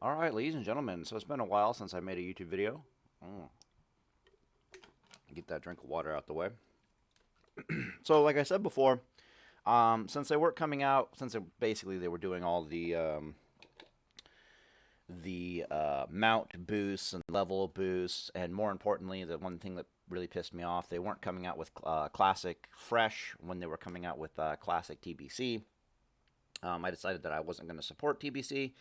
Alright, ladies and gentlemen, so it's been a while since I made a YouTube video. Mm, get that drink of water out the way. So, like I said before, since they weren't coming out, since basically they were doing all the mount boosts and level boosts, and more importantly, the one thing that really pissed me off, they weren't coming out with Classic Fresh when they were coming out with Classic TBC. I decided that I wasn't going to support TBC.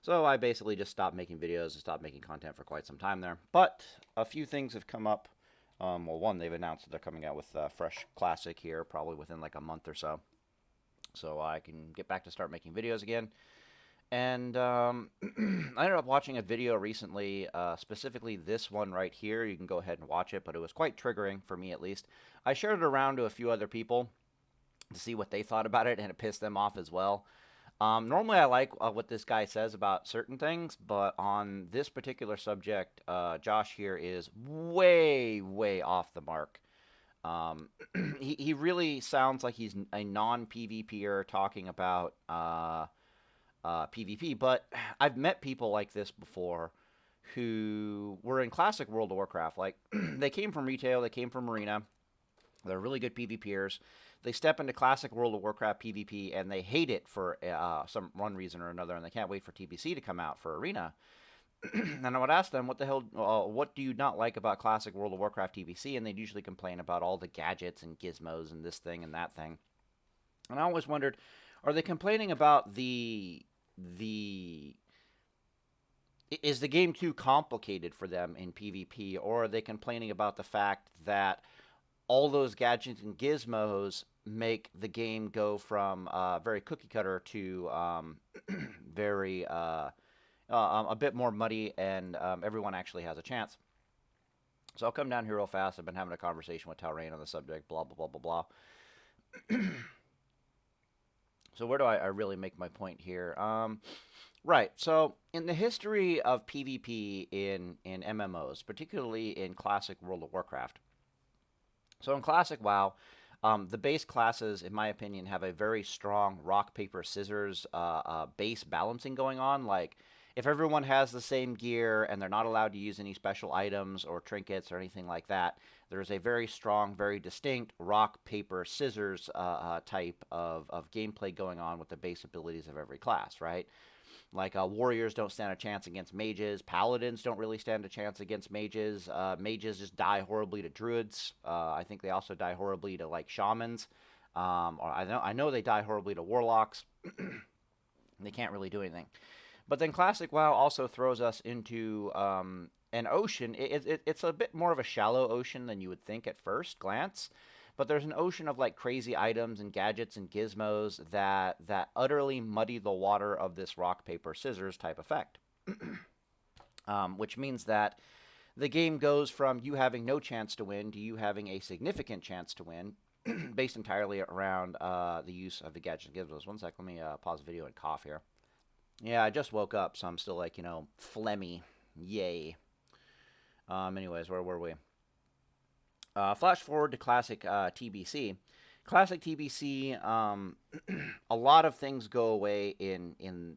So I basically just stopped making videos and stopped making content for quite some time there. But a few things have come up. Well, one, they've announced that they're coming out with Fresh Classic here, probably within like a month or so. So I can get back to start making videos again. And I ended up watching a video recently, specifically this one right here. You can go ahead and watch it, but it was quite triggering for me at least. I shared it around to a few other people to see what they thought about it, and it pissed them off as well. Normally, I like what this guy says about certain things, but on this particular subject, Josh here is way, way off the mark. Um, he really sounds like he's a non-PvPer talking about PvP, but I've met people like this before who were in classic World of Warcraft. Like, they came from retail, they came from Arena, they're really good PvPers. They step into classic World of Warcraft PvP and they hate it for some one reason or another, and they can't wait for TBC to come out for Arena. And I would ask them, what the hell, what do you not like about classic World of Warcraft TBC? And they'd usually complain about all the gadgets and gizmos and this thing and that thing. And I always wondered, are they complaining about the is the game too complicated for them in PvP, or are they complaining about the fact that all those gadgets and gizmos make the game go from very cookie cutter to very a bit more muddy, and everyone actually has a chance. So I'll come down here real fast. I've been having a conversation with Talrain on the subject, blah, blah, blah, blah, blah. So where do I really make my point here? Right, so in the history of PvP in MMOs, particularly in classic World of Warcraft, so in Classic WoW, the base classes, in my opinion, have a very strong rock, paper, scissors base balancing going on. Like, if everyone has the same gear and they're not allowed to use any special items or trinkets or anything like that, there's a very strong, very distinct rock, paper, scissors type of gameplay going on with the base abilities of every class, right? Like, warriors don't stand a chance against mages. Paladins don't really stand a chance against mages. Mages just die horribly to druids. I think they also die horribly to like shamans. Or I know they die horribly to warlocks. They can't really do anything. But then Classic WoW also throws us into an ocean. It's a bit more of a shallow ocean than you would think at first glance. But there's an ocean of like crazy items and gadgets and gizmos that utterly muddy the water of this rock paper scissors type effect, which means that the game goes from you having no chance to win to you having a significant chance to win, based entirely around the use of the gadgets and gizmos. One sec, let me pause the video and cough here. Yeah, I just woke up, so I'm still like phlegmy. Yay. Anyways, where were we? Flash forward to Classic TBC. Classic TBC, a lot of things go away in in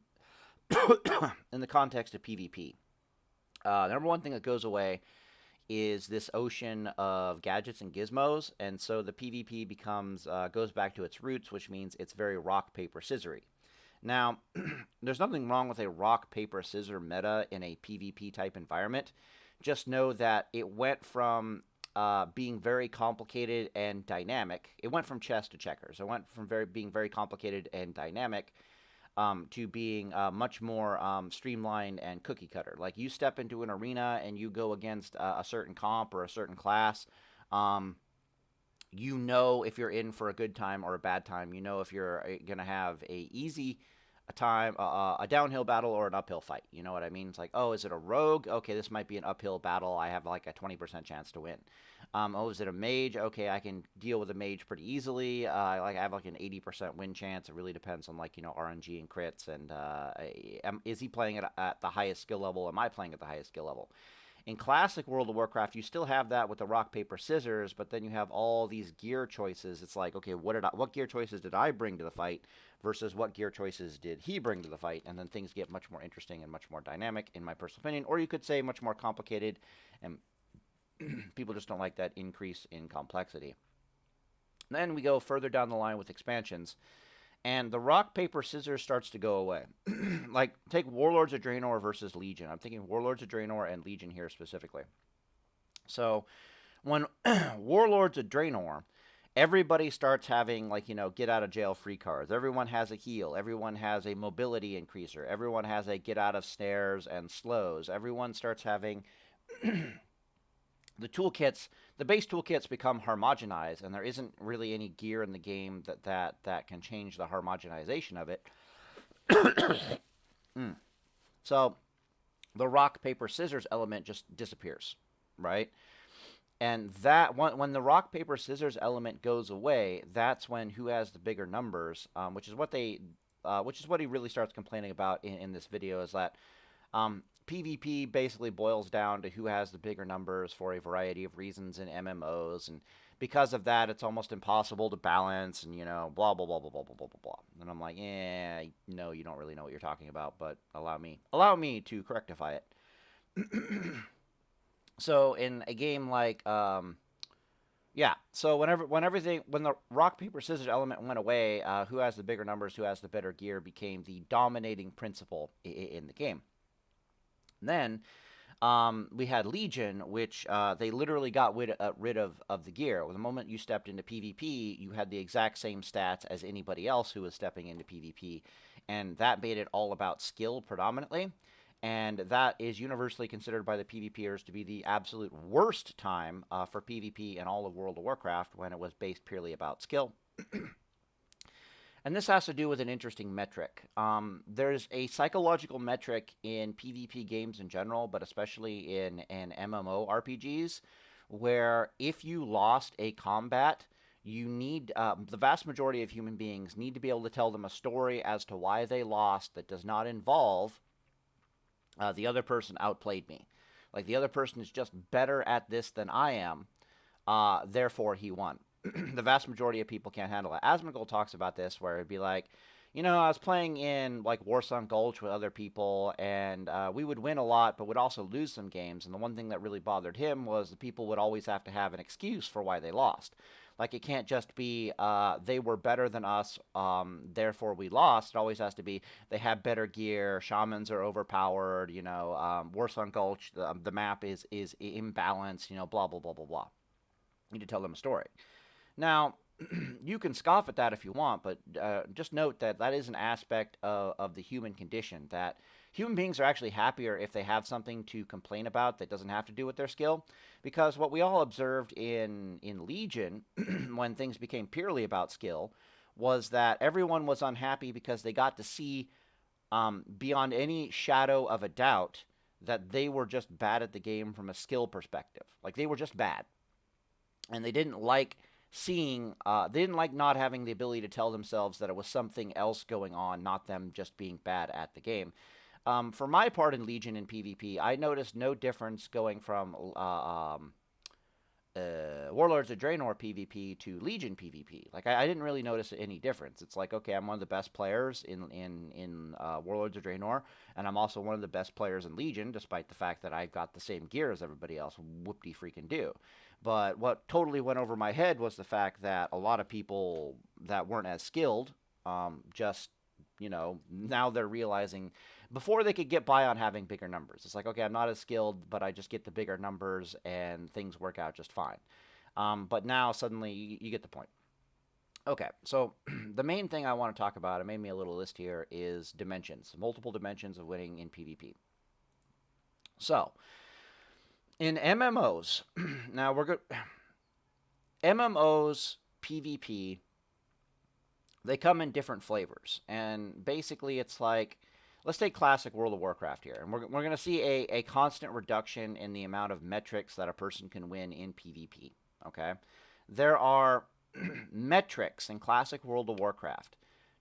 the context of PvP. The number one thing that goes away is this ocean of gadgets and gizmos, and so the PvP becomes goes back to its roots, which means it's very rock paper scissory. Now, there's nothing wrong with a rock paper scissor meta in a PvP type environment. Just know that it went from being very complicated and dynamic. It went from chess to checkers. It went from being very complicated and dynamic to being much more streamlined and cookie cutter. Like, you step into an arena and you go against a certain comp or a certain class. You know if you're in for a good time or a bad time. You know if you're going to have a easy time, a downhill battle or an uphill fight. You know what I mean? It's like, oh, is it a rogue? Okay, this might be an uphill battle. I have like a 20% chance to win. Oh, is it a mage? Okay, I can deal with a mage pretty easily. I have like an 80% win chance. It really depends on like RNG and crits. And is he playing at the highest skill level? Am I playing at the highest skill level? In classic World of Warcraft, you still have that with the rock, paper, scissors, but then you have all these gear choices. It's like, okay, what gear choices did I bring to the fight versus what gear choices did he bring to the fight? And then things get much more interesting and much more dynamic, in my personal opinion. Or you could say much more complicated, and people just don't like that increase in complexity. Then we go further down the line with expansions, and the rock, paper, scissors starts to go away. Like, take Warlords of Draenor versus Legion. I'm thinking Warlords of Draenor and Legion here specifically. So, when Warlords of Draenor, everybody starts having, like, get out of jail free cards. Everyone has a heal. Everyone has a mobility increaser. Everyone has a get out of snares and slows. Everyone starts having the toolkits, the base toolkits become homogenized, and there isn't really any gear in the game that can change the homogenization of it. So the rock, paper, scissors element just disappears, right? And that when the rock, paper, scissors element goes away, that's when who has the bigger numbers, which is what he really starts complaining about in this video, is that PvP basically boils down to who has the bigger numbers for a variety of reasons in MMOs, and because of that, it's almost impossible to balance, and blah blah blah blah blah blah blah blah. And I'm like, no, you don't really know what you're talking about, but allow me to rectify it. So in a game like so when the rock, paper, scissors element went away, who has the bigger numbers, who has the better gear became the dominating principle in the game. Then we had Legion, which they literally got rid of the gear. The moment you stepped into PvP, you had the exact same stats as anybody else who was stepping into PvP, and that made it all about skill predominantly. And that is universally considered by the PvPers to be the absolute worst time for PvP in all of World of Warcraft, when it was based purely about skill. And this has to do with an interesting metric. There's a psychological metric in PvP games in general, but especially in MMO RPGs, where if you lost a combat, you need the vast majority of human beings need to be able to tell them a story as to why they lost that does not involve the other person outplayed me. Like, the other person is just better at this than I am, therefore he won. The vast majority of people can't handle it. Asmongold talks about this, where it'd be like, I was playing in like Warsong Gulch with other people, and we would win a lot, but would also lose some games. And the one thing that really bothered him was the people would always have to have an excuse for why they lost. Like, it can't just be they were better than us, therefore we lost. It always has to be they have better gear, shamans are overpowered, Warsong Gulch, the map is imbalanced, blah, blah, blah, blah, blah. You need to tell them a story. Now, you can scoff at that if you want, but just note that is an aspect of the human condition, that human beings are actually happier if they have something to complain about that doesn't have to do with their skill. Because what we all observed in Legion, when things became purely about skill, was that everyone was unhappy because they got to see, beyond any shadow of a doubt, that they were just bad at the game from a skill perspective. Like, they were just bad. And they didn't like not having the ability to tell themselves that it was something else going on, not them just being bad at the game. For my part in Legion and PvP, I noticed no difference going from Warlords of Draenor PvP to Legion PvP. Like, I didn't really notice any difference. It's like, okay, I'm one of the best players in Warlords of Draenor, and I'm also one of the best players in Legion, despite the fact that I've got the same gear as everybody else. Whoop-de-freaking do. But what totally went over my head was the fact that a lot of people that weren't as skilled, now they're realizing, before they could get by on having bigger numbers. It's like, okay, I'm not as skilled, but I just get the bigger numbers and things work out just fine. But now suddenly you get the point. Okay, so the main thing I want to talk about, I made me a little list here, is dimensions. Multiple dimensions of winning in PvP. So, in MMOs, now we're good. MMOs, PvP, they come in different flavors. And basically it's like, let's take classic World of Warcraft here. And we're going to see a constant reduction in the amount of metrics that a person can win in PvP. Okay? There are metrics in classic World of Warcraft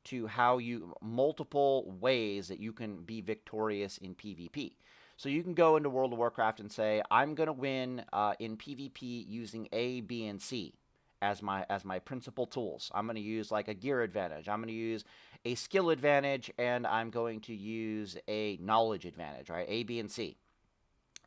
to how you multiple ways that you can be victorious in PvP. So you can go into World of Warcraft and say, I'm going to win in PvP using A, B, and C as my principal tools. I'm going to use like a gear advantage. I'm going to use a skill advantage, and I'm going to use a knowledge advantage, right? A, B, and C.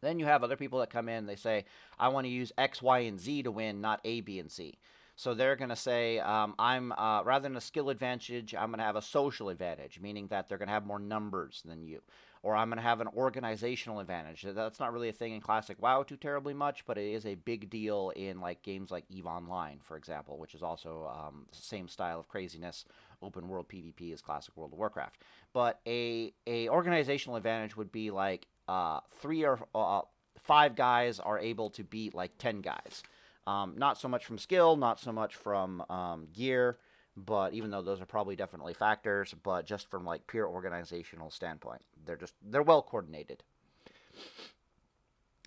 Then you have other people that come in, they say, I want to use X, Y, and Z to win, not A, B, and C. So they're going to say, rather than a skill advantage, I'm going to have a social advantage, meaning that they're going to have more numbers than you. Or I'm going to have an organizational advantage. That's not really a thing in Classic WoW too terribly much, but it is a big deal in like games like EVE Online, for example, which is also the same style of craziness, open world PvP as Classic World of Warcraft. But a organizational advantage would be like 3 or 5 guys are able to beat like 10 guys. Not so much from skill, not so much from gear, but even though those are probably definitely factors, but just from like pure organizational standpoint, they're well coordinated.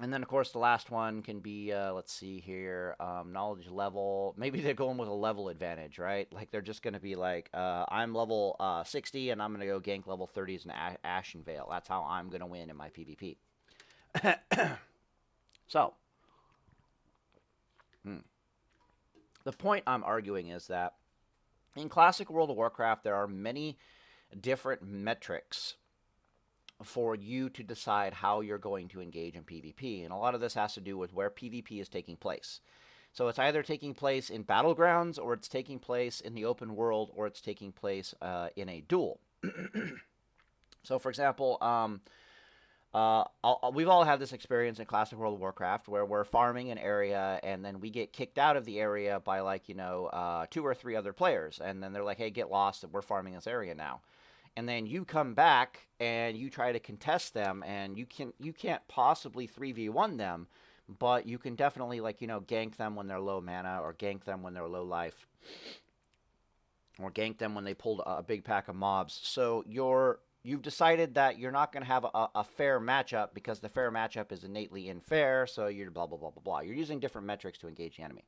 And then of course the last one can be let's see here, knowledge level. Maybe they're going with a level advantage, right? Like they're just going to be like, I'm level 60 and I'm going to go gank level 30s in Ashen Vale. That's how I'm going to win in my PvP. So, the point I'm arguing is that in Classic World of Warcraft, there are many different metrics for you to decide how you're going to engage in PvP. And a lot of this has to do with where PvP is taking place. So it's either taking place in battlegrounds, or it's taking place in the open world, or it's taking place in a duel. So, for example, we've all had this experience in Classic World of Warcraft where we're farming an area and then we get kicked out of the area by like, 2 or 3 other players. And then they're like, hey, get lost, we're farming this area now. And then you come back and you try to contest them, and you can't possibly 3v1 them, but you can definitely like, gank them when they're low mana, or gank them when they're low life, or gank them when they pulled a big pack of mobs. So you've decided that you're not going to have a fair matchup because the fair matchup is innately unfair, so you're blah, blah, blah, blah, blah. You're using different metrics to engage the enemy.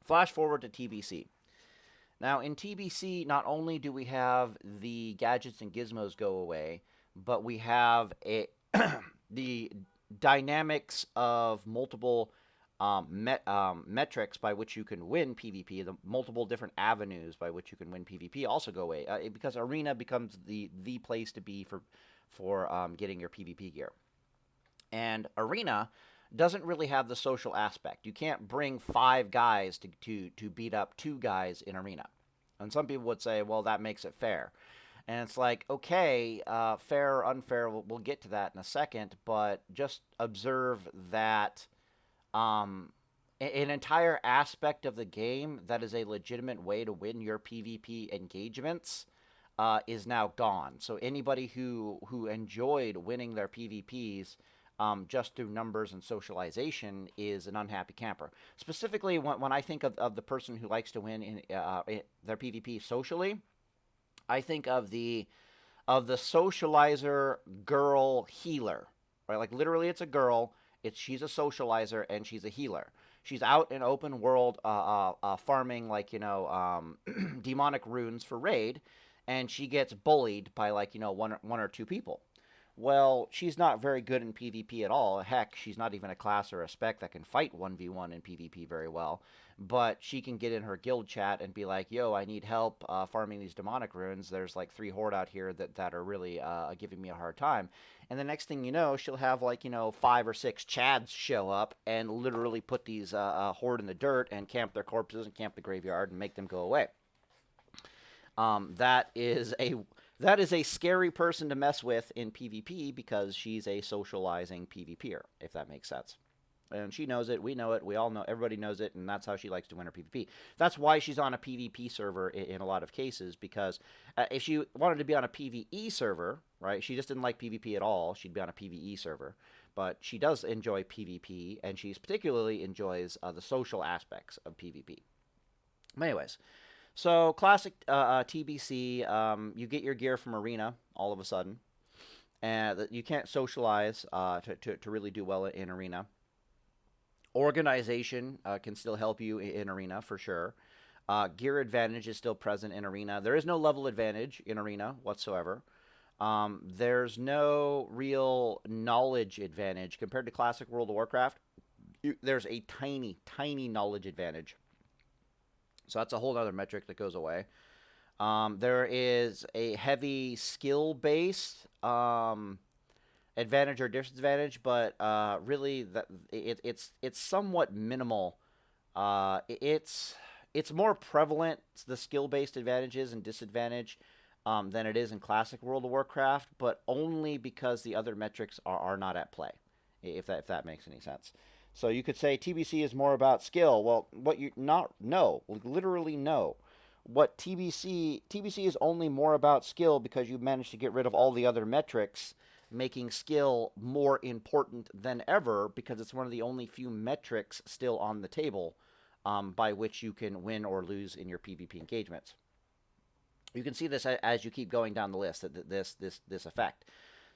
Flash forward to TBC. Now, in TBC, not only do we have the gadgets and gizmos go away, but we have the dynamics of multiple metrics by which you can win PvP, the multiple different avenues by which you can win PvP also go away, because Arena becomes the place to be for getting your PvP gear. And Arena doesn't really have the social aspect. You can't bring 5 guys to beat up 2 guys in Arena. And some people would say, well, that makes it fair. And it's like, okay, fair or unfair, we'll get to that in a second, but just observe that an entire aspect of the game that is a legitimate way to win your PvP engagements is now gone. So anybody who enjoyed winning their PvPs just through numbers and socialization is an unhappy camper. Specifically, when I think of the person who likes to win in their PvP socially, I think of the socializer girl healer, right? Like literally, it's a girl. She's a socializer and she's a healer. She's out in open world farming like demonic runes for raid, and she gets bullied by like one or 2 people. Well, she's not very good in PvP at all. Heck, she's not even a class or a spec that can fight 1v1 in PvP very well. But she can get in her guild chat and be like, yo, I need help farming these demonic runes. There's like 3 horde out here that are really giving me a hard time. And the next thing you know, she'll have like, 5 or 6 chads show up and literally put these horde in the dirt and camp their corpses and camp the graveyard and make them go away. That is a scary person to mess with in PvP because she's a socializing PvPer, if that makes sense. And she knows it, we know it, we all know, everybody knows it, and that's how she likes to win her PvP. That's why she's on a PvP server in a lot of cases, because if she wanted to be on a PvE server, right, she just didn't like PvP at all, she'd be on a PvE server. But she does enjoy PvP, and she particularly enjoys the social aspects of PvP. Anyways, so classic TBC, you get your gear from Arena all of a sudden, and you can't socialize to really do well in Arena. Organization can still help you in Arena for sure. Gear advantage is still present in Arena. There is no level advantage in Arena whatsoever. There's no real knowledge advantage compared to Classic World of Warcraft. There's a tiny, tiny knowledge advantage. So that's a whole other metric that goes away. There is a heavy skill-based advantage or disadvantage, but really it's somewhat minimal. It's more prevalent, the skill-based advantages and disadvantage, than it is in Classic World of Warcraft, but only because the other metrics are not at play, if that makes any sense. So you could say TBC is more about skill. Well, what you not no, literally no. What TBC is only more about skill because you managed to get rid of all the other metrics, making skill more important than ever because it's one of the only few metrics still on the table, by which you can win or lose in your PvP engagements. You can see this as you keep going down the list, this effect.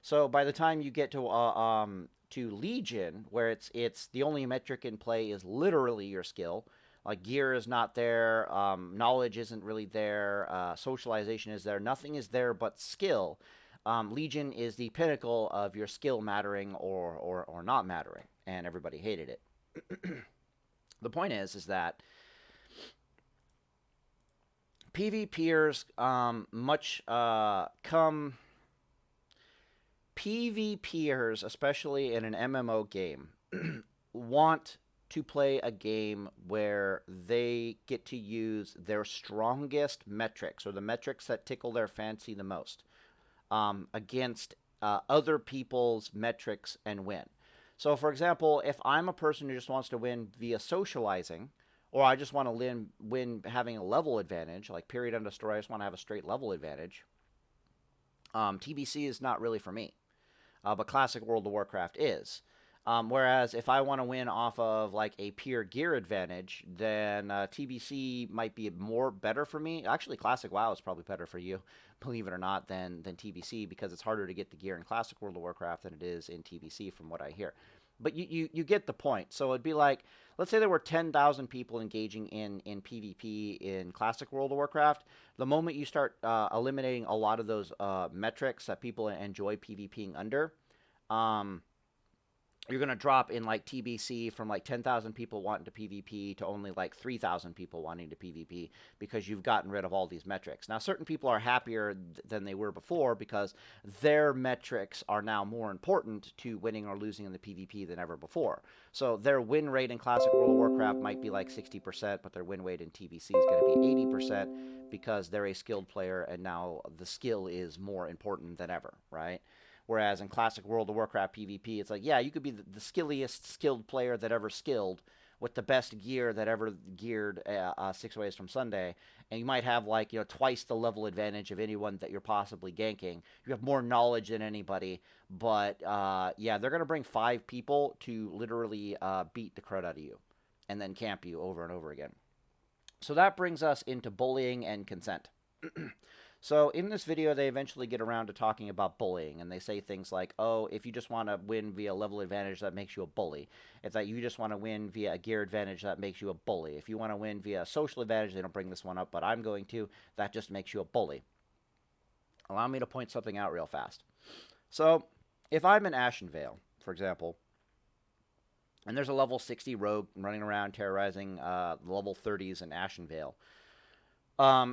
So by the time you get to Legion, where it's the only metric in play is literally your skill. Like gear is not there, knowledge isn't really there, socialization is there. Nothing is there but skill. Legion is the pinnacle of your skill mattering or not mattering, and everybody hated it. The point is that PvPers PvPers, especially in an MMO game, want to play a game where they get to use their strongest metrics, or the metrics that tickle their fancy the most, against other people's metrics and win. So, for example, if I'm a person who just wants to win via socializing, or I just want to win having a level advantage, like period end of story, I just want to have a straight level advantage, TBC is not really for me. But Classic World of Warcraft is. Whereas if I want to win off of like a pure gear advantage, then TBC might be better for me. Actually, Classic WoW is probably better for you, believe it or not, than TBC, because it's harder to get the gear in Classic World of Warcraft than it is in TBC, from what I hear. But you get the point. So it'd be like, let's say there were 10,000 people engaging in PvP in Classic World of Warcraft. The moment you start eliminating a lot of those metrics that people enjoy PvPing under, you're going to drop in like TBC from like 10,000 people wanting to PvP to only like 3,000 people wanting to PvP, because you've gotten rid of all these metrics. Now, certain people are happier than they were before because their metrics are now more important to winning or losing in the PvP than ever before. So their win rate in Classic World of Warcraft might be like 60%, but their win rate in TBC is going to be 80% because they're a skilled player, and now the skill is more important than ever, right? Whereas in Classic World of Warcraft PvP, it's like, yeah, you could be the skilled player that ever skilled with the best gear that ever geared 6 Ways from Sunday, and you might have like, twice the level advantage of anyone that you're possibly ganking. You have more knowledge than anybody, but yeah, they're going to bring 5 people to literally beat the crud out of you and then camp you over and over again. So that brings us into bullying and consent. So in this video, they eventually get around to talking about bullying, and they say things like, oh, if you just want to win via level advantage, that makes you a bully. If that you just want to win via a gear advantage, that makes you a bully. If you want to win via a social advantage, they don't bring this one up, but I'm going to, that just makes you a bully. Allow me to point something out real fast. So if I'm in Ashenvale, for example, and there's a level 60 rogue running around terrorizing level 30s in Ashenvale,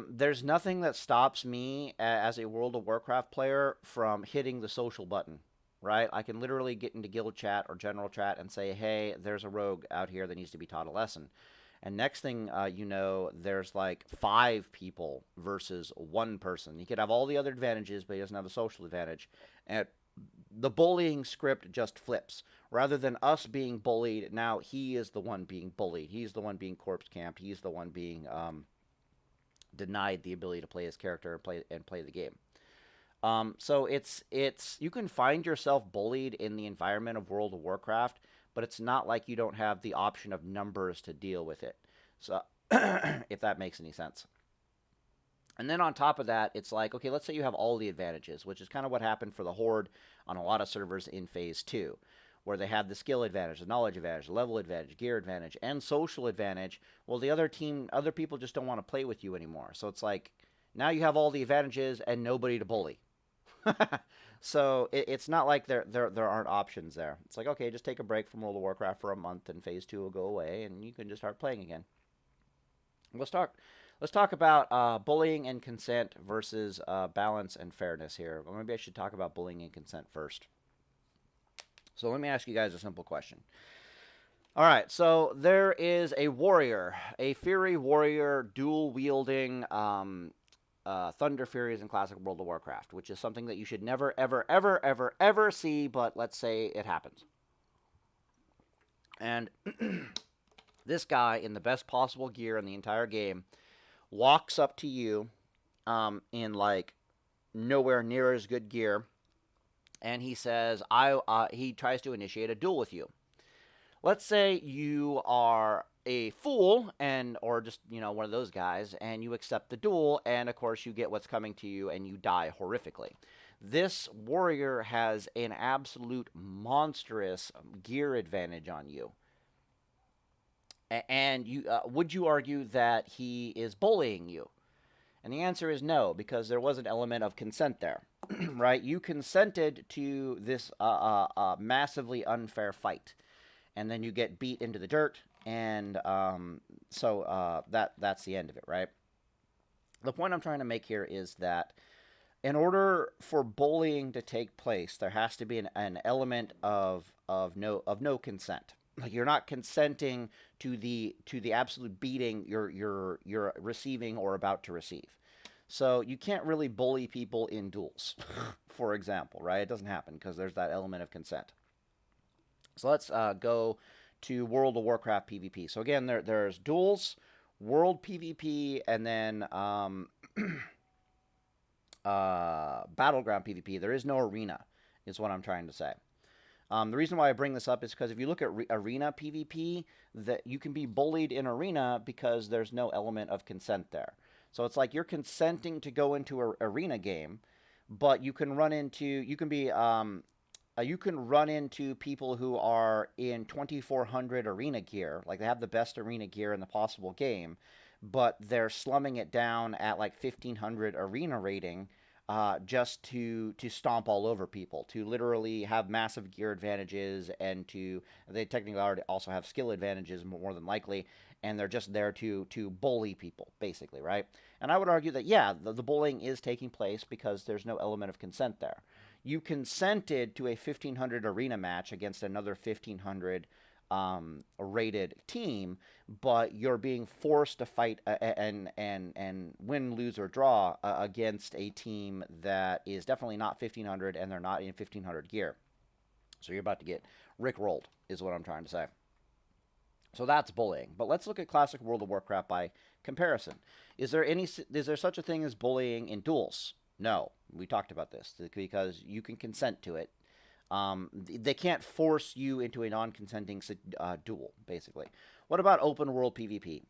there's nothing that stops me as a World of Warcraft player from hitting the social button, right? I can literally get into guild chat or general chat and say, hey, there's a rogue out here that needs to be taught a lesson. And next thing there's like 5 people versus 1 person. He could have all the other advantages, but he doesn't have the social advantage. And the bullying script just flips. Rather than us being bullied, now he is the one being bullied. He's the one being corpse camped. He's the one being denied the ability to play his character and play the game. So it's you can find yourself bullied in the environment of World of Warcraft, but it's not like you don't have the option of numbers to deal with it. So if that makes any sense. And then on top of that, it's like, okay, let's say you have all the advantages, which is kind of what happened for the Horde on a lot of servers in Phase 2. where they have the skill advantage, the knowledge advantage, the level advantage, gear advantage, and social advantage. Well, the other people just don't want to play with you anymore. So it's like now you have all the advantages and nobody to bully. So it's not like there aren't options there. It's like, okay, just take a break from World of Warcraft for a month, and Phase 2 will go away, and you can just start playing again. Let's talk about bullying and consent versus balance and fairness here. Well, maybe I should talk about bullying and consent first. So let me ask you guys a simple question. All right, so there is a warrior, a Fury warrior, dual-wielding Thunder Furies in Classic World of Warcraft, which is something that you should never, ever, ever, ever, ever see, but let's say it happens. And this guy, in the best possible gear in the entire game, walks up to you in, like, nowhere near as good gear, and he says, he tries to initiate a duel with you. Let's say you are a fool or just, one of those guys, and you accept the duel, and of course you get what's coming to you, and you die horrifically. This warrior has an absolute monstrous gear advantage on you. And would you argue that he is bullying you? And the answer is no, because there was an element of consent there, right? You consented to this massively unfair fight, and then you get beat into the dirt, and so that's the end of it, right? The point I'm trying to make here is that in order for bullying to take place, there has to be an element of no consent. Like, you're not consenting to the absolute beating you're receiving or about to receive. So you can't really bully people in duels, for example, right? It doesn't happen because there's that element of consent. So let's go to World of Warcraft PvP. So again, there's duels, World PvP, and then Battleground PvP. There is no arena, is what I'm trying to say. The reason why I bring this up is because if you look at arena PvP, that you can be bullied in arena because there's no element of consent there. So it's like you're consenting to go into an arena game, but you can run into people who are in 2400 arena gear, like they have the best arena gear in the possible game, but they're slumming it down at like 1500 arena rating. Just to stomp all over people, to literally have massive gear advantages, and they technically already also have skill advantages more than likely, and they're just there to bully people, basically, right? And I would argue that, yeah, the bullying is taking place because there's no element of consent there. You consented to a 1500 arena match against another 1500 rated team, but you're being forced to fight and win, lose, or draw against a team that is definitely not 1500, and they're not in 1500 gear. So you're about to get rickrolled, is what I'm trying to say. So that's bullying. But let's look at Classic World of Warcraft by comparison. Is there such a thing as bullying in duels? No, we talked about this because you can consent to it. They can't force you into a non-consenting duel, basically. What about open world PvP?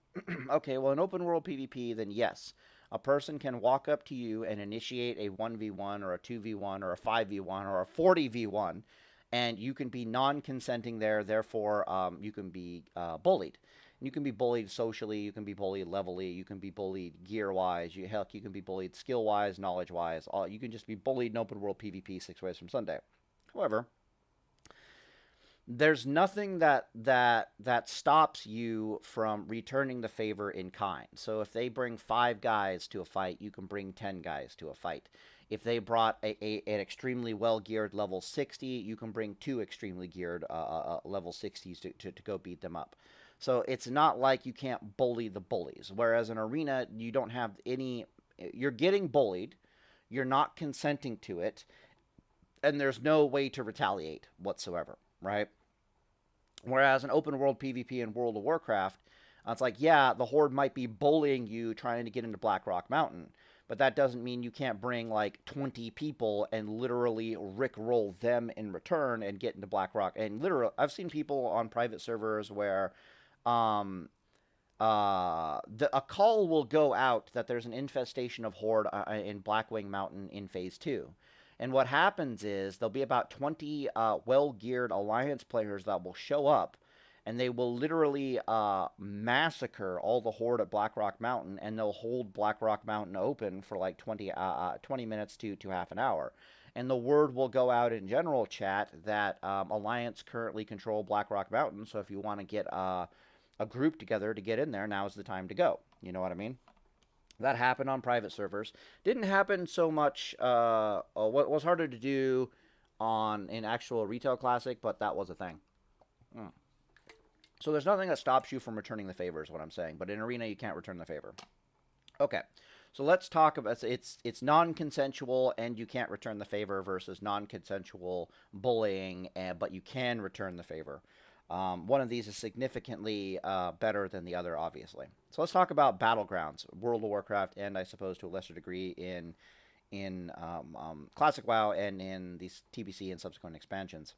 Okay, well, in open world PvP, then yes, a person can walk up to you and initiate a 1v1 or a 2v1 or a 5v1 or a 40v1, and you can be non-consenting there, therefore you can be bullied. You can be bullied socially, you can be bullied levelly, you can be bullied gear-wise, you can be bullied skill-wise, knowledge-wise. You can just be bullied in open world PvP 6 ways from Sunday. However, there's nothing that stops you from returning the favor in kind. So if they bring 5 guys to a fight, you can bring 10 guys to a fight. If they brought an extremely well-geared level 60, you can bring 2 extremely geared level 60s to go beat them up. So it's not like you can't bully the bullies. Whereas in arena, you don't have any... You're getting bullied. You're not consenting to it. And there's no way to retaliate whatsoever, right? Whereas in open world PvP in World of Warcraft, it's like, yeah, the Horde might be bullying you trying to get into Blackrock Mountain, but that doesn't mean you can't bring like 20 people and literally rickroll them in return and get into Blackrock. And literally, I've seen people on private servers where a call will go out that there's an infestation of Horde in Blackwing Mountain in Phase 2. And what happens is there'll be about 20 well-geared Alliance players that will show up, and they will literally massacre all the Horde at Blackrock Mountain, and they'll hold Blackrock Mountain open for like 20 minutes to half an hour. And the word will go out in general chat that Alliance currently control Blackrock Mountain, so if you want to get a group together to get in there, now's the time to go. You know what I mean? That happened on private servers. Didn't happen so much. What was harder to do on an actual retail classic, but that was a thing. So there's nothing that stops you from returning the favor, is what I'm saying. But in arena, you can't return the favor. Okay, so let's talk about it's non-consensual and you can't return the favor versus non-consensual bullying, but you can return the favor. One of these is significantly better than the other, obviously. So let's talk about Battlegrounds, World of Warcraft, and I suppose to a lesser degree in Classic WoW and in these TBC and subsequent expansions.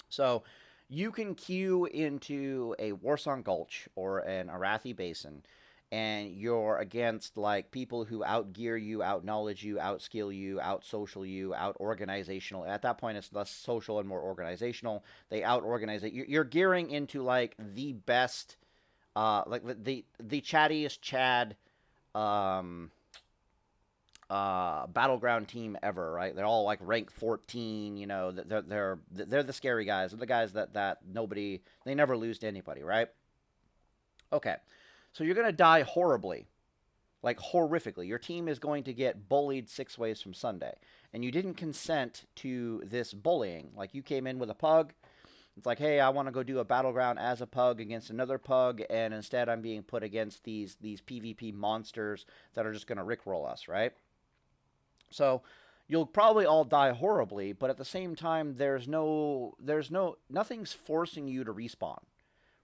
So you can queue into a Warsong Gulch or an Arathi Basin, and you're against like people who outgear you, out-knowledge you, out-skill you, out-social you, out-organizational. At that point, it's less social and more organizational. They out-organize it. You're gearing into like the best, like the chattiest Chad battleground team ever, right? They're all like rank 14. You know, they're the scary guys. They're the guys that nobody, they never lose to anybody, right? Okay. So you're going to die horribly, like horrifically. Your team is going to get bullied 6 ways from Sunday. And you didn't consent to this bullying. Like you came in with a pug. It's like, hey, I want to go do a battleground as a pug against another pug. And instead I'm being put against these PvP monsters that are just going to rickroll us, right? So you'll probably all die horribly. But at the same time, nothing's forcing you to respawn.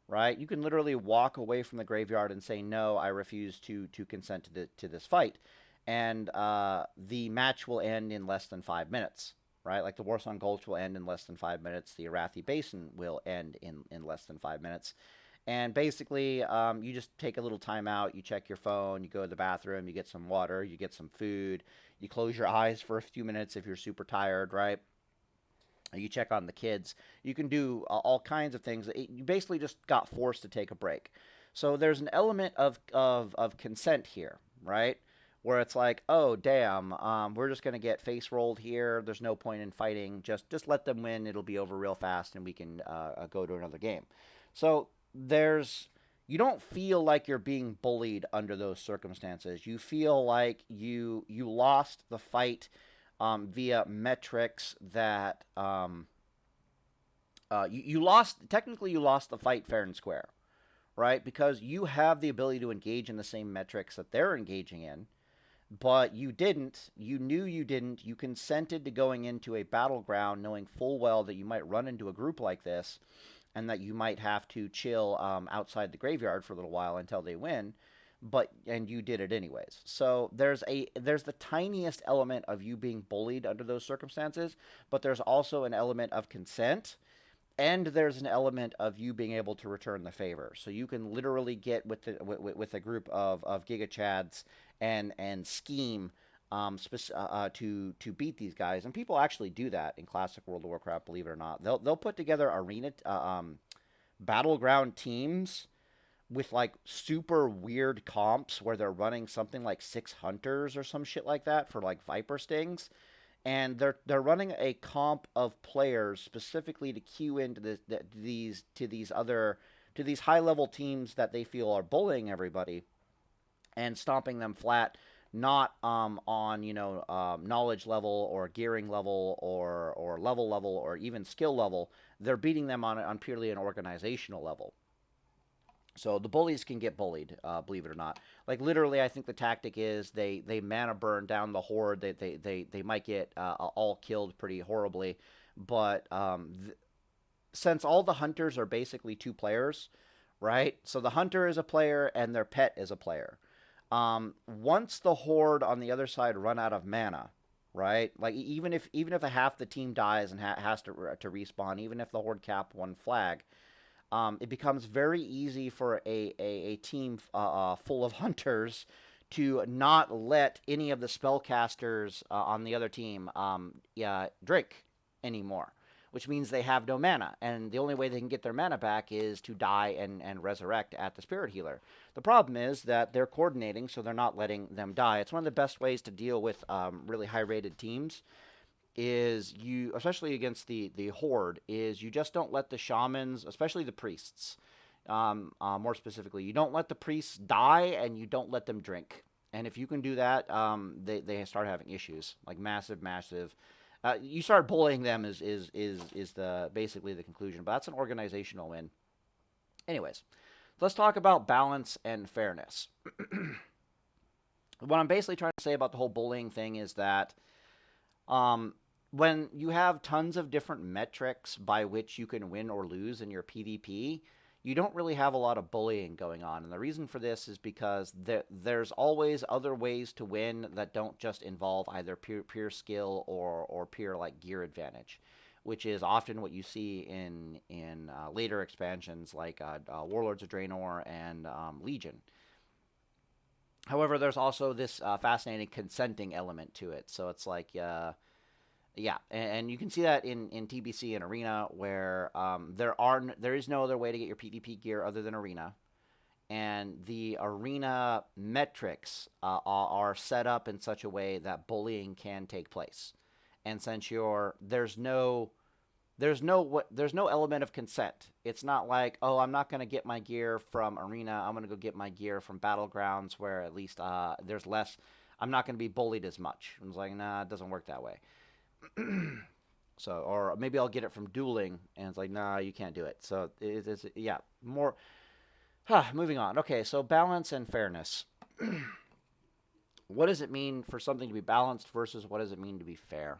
Right? You can literally walk away from the graveyard and say, no, I refuse to consent to this fight. And the match will end in less than 5 minutes. Right? Like the Warsong Gulch will end in less than 5 minutes. The Arathi Basin will end in less than 5 minutes. And basically, you just take a little time out. You check your phone. You go to the bathroom. You get some water. You get some food. You close your eyes for a few minutes if you're super tired, right? You check on the kids. You can do all kinds of things. You basically just got forced to take a break. So there's an element of consent here, right? Where it's like, oh, damn, we're just going to get face rolled here. There's no point in fighting. Just let them win. It'll be over real fast, and we can go to another game. So you don't feel like you're being bullied under those circumstances. You feel like you lost the fight via metrics that you lost the fight fair and square, right? Because you have the ability to engage in the same metrics that they're engaging in, but you didn't. You knew you didn't. You consented to going into a battleground knowing full well that you might run into a group like this and that you might have to chill outside the graveyard for a little while until they win. And you did it anyways. So there's the tiniest element of you being bullied under those circumstances, but there's also an element of consent, and there's an element of you being able to return the favor. So you can literally get with a group of Giga Chads and scheme to beat these guys. And people actually do that in Classic World of Warcraft, believe it or not. They'll put together arena battleground teams with like super weird comps where they're running something like 6 hunters or some shit like that for like Viper stings, and they're running a comp of players specifically to queue into these high level teams that they feel are bullying everybody and stomping them flat, not on knowledge level or gearing level or level or even skill level. They're beating them on purely an organizational level. So the bullies can get bullied, believe it or not. Like literally, I think the tactic is they mana burn down the horde. They might get all killed pretty horribly, but since all the hunters are basically 2 players, right? So the hunter is a player and their pet is a player. Once the horde on the other side run out of mana, right? Like even if a half the team dies and has to respawn, even if the horde cap 1 flag. It becomes very easy for a team full of hunters to not let any of the spellcasters on the other team drink anymore, which means they have no mana, and the only way they can get their mana back is to die and resurrect at the spirit healer. The problem is that they're coordinating, so they're not letting them die. It's one of the best ways to deal with really high-rated teams, is you, especially against the horde, is you just don't let the shamans, especially the priests, more specifically, you don't let the priests die, and you don't let them drink. And if you can do that, they start having issues, like massive. You start bullying them is the basically the conclusion, but that's an organizational win. Anyways, let's talk about balance and fairness. What I'm basically trying to say about the whole bullying thing is that when you have tons of different metrics by which you can win or lose in your PvP, you don't really have a lot of bullying going on. And the reason for this is because there's always other ways to win that don't just involve either pure skill or pure like gear advantage, which is often what you see in later expansions like Warlords of Draenor and Legion. However, there's also this fascinating consenting element to it. So it's like, yeah, and you can see that in TBC and Arena, where there is no other way to get your PvP gear other than Arena, and the Arena metrics are set up in such a way that bullying can take place, and since there's no element of consent. It's not like, oh, I'm not going to get my gear from Arena, I'm going to go get my gear from Battlegrounds, where at least there's less. I'm not going to be bullied as much. It's like, nah, it doesn't work that way. So, or maybe I'll get it from dueling, and it's like, nah, you can't do it. So it's yeah, more. Moving on. Okay, so balance and fairness. What does it mean for something to be balanced versus what does it mean to be fair?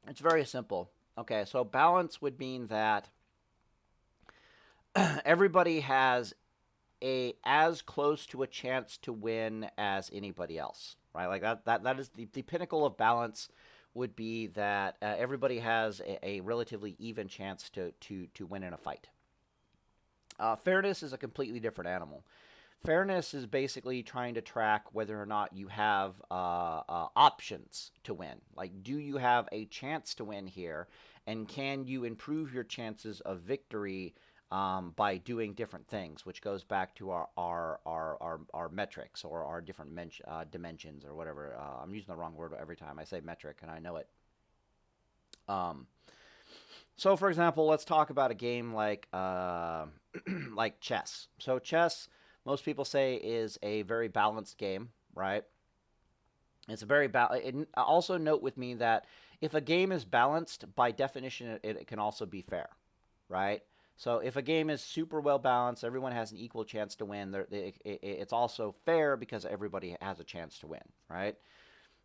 It's very simple. Okay, so balance would mean that everybody has as close to a chance to win as anybody else, right? Like that is the pinnacle of balance, would be that everybody has a relatively even chance to win in a fight. Fairness is a completely different animal. Fairness is basically trying to track whether or not you have options to win. Like, do you have a chance to win here, and can you improve your chances of victory by doing different things, which goes back to our metrics, or our different dimensions, or whatever. I'm using the wrong word every time I say metric, and I know it. So, for example, let's talk about a game like like chess. So chess, most people say, is a very balanced game, right? It's a very also note with me that if a game is balanced, by definition, it can also be fair, right? So if a game is super well balanced, everyone has an equal chance to win, it's also fair because everybody has a chance to win, right?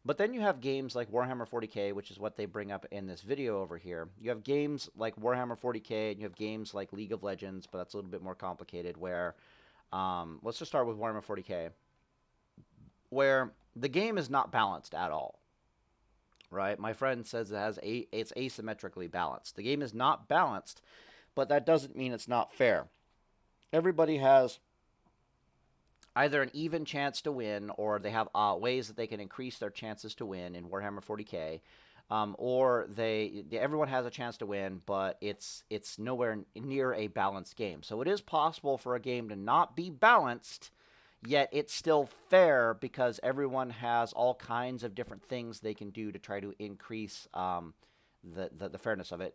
But then you have games like Warhammer 40k, which is what they bring up in this video over here. You have games like Warhammer 40k, and you have games like League of Legends, but that's a little bit more complicated, where, let's just start with Warhammer 40k, where the game is not balanced at all, right? My friend says it's asymmetrically balanced. The game is not balanced, but that doesn't mean it's not fair. Everybody has either an even chance to win, or they have ways that they can increase their chances to win in Warhammer 40k, or everyone has a chance to win, but it's nowhere near a balanced game. So it is possible for a game to not be balanced, yet it's still fair because everyone has all kinds of different things they can do to try to increase the fairness of it.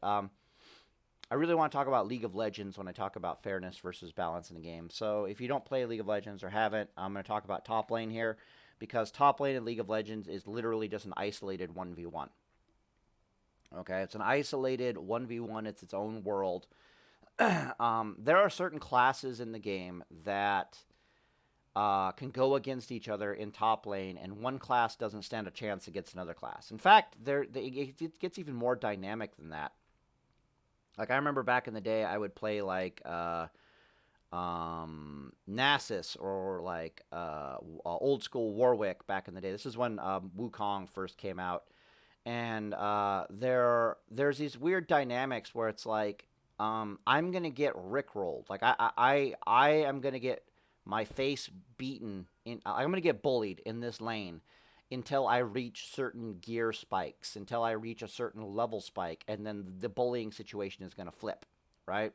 I really want to talk about League of Legends when I talk about fairness versus balance in a game. So if you don't play League of Legends or haven't, I'm going to talk about top lane here, because top lane in League of Legends is literally just an isolated 1v1. Okay, it's an isolated 1v1. It's its own world. There are certain classes in the game that can go against each other in top lane, and one class doesn't stand a chance against another class. In fact, it gets even more dynamic than that. Like, I remember back in the day, I would play, like, Nasus, or, like, old school Warwick back in the day. This is when Wukong first came out. And there's these weird dynamics where it's like, I'm going to get rickrolled. Like, I am going to get my face beaten. I'm going to get bullied in this lane until I reach certain gear spikes, until I reach a certain level spike, and then the bullying situation is going to flip, right?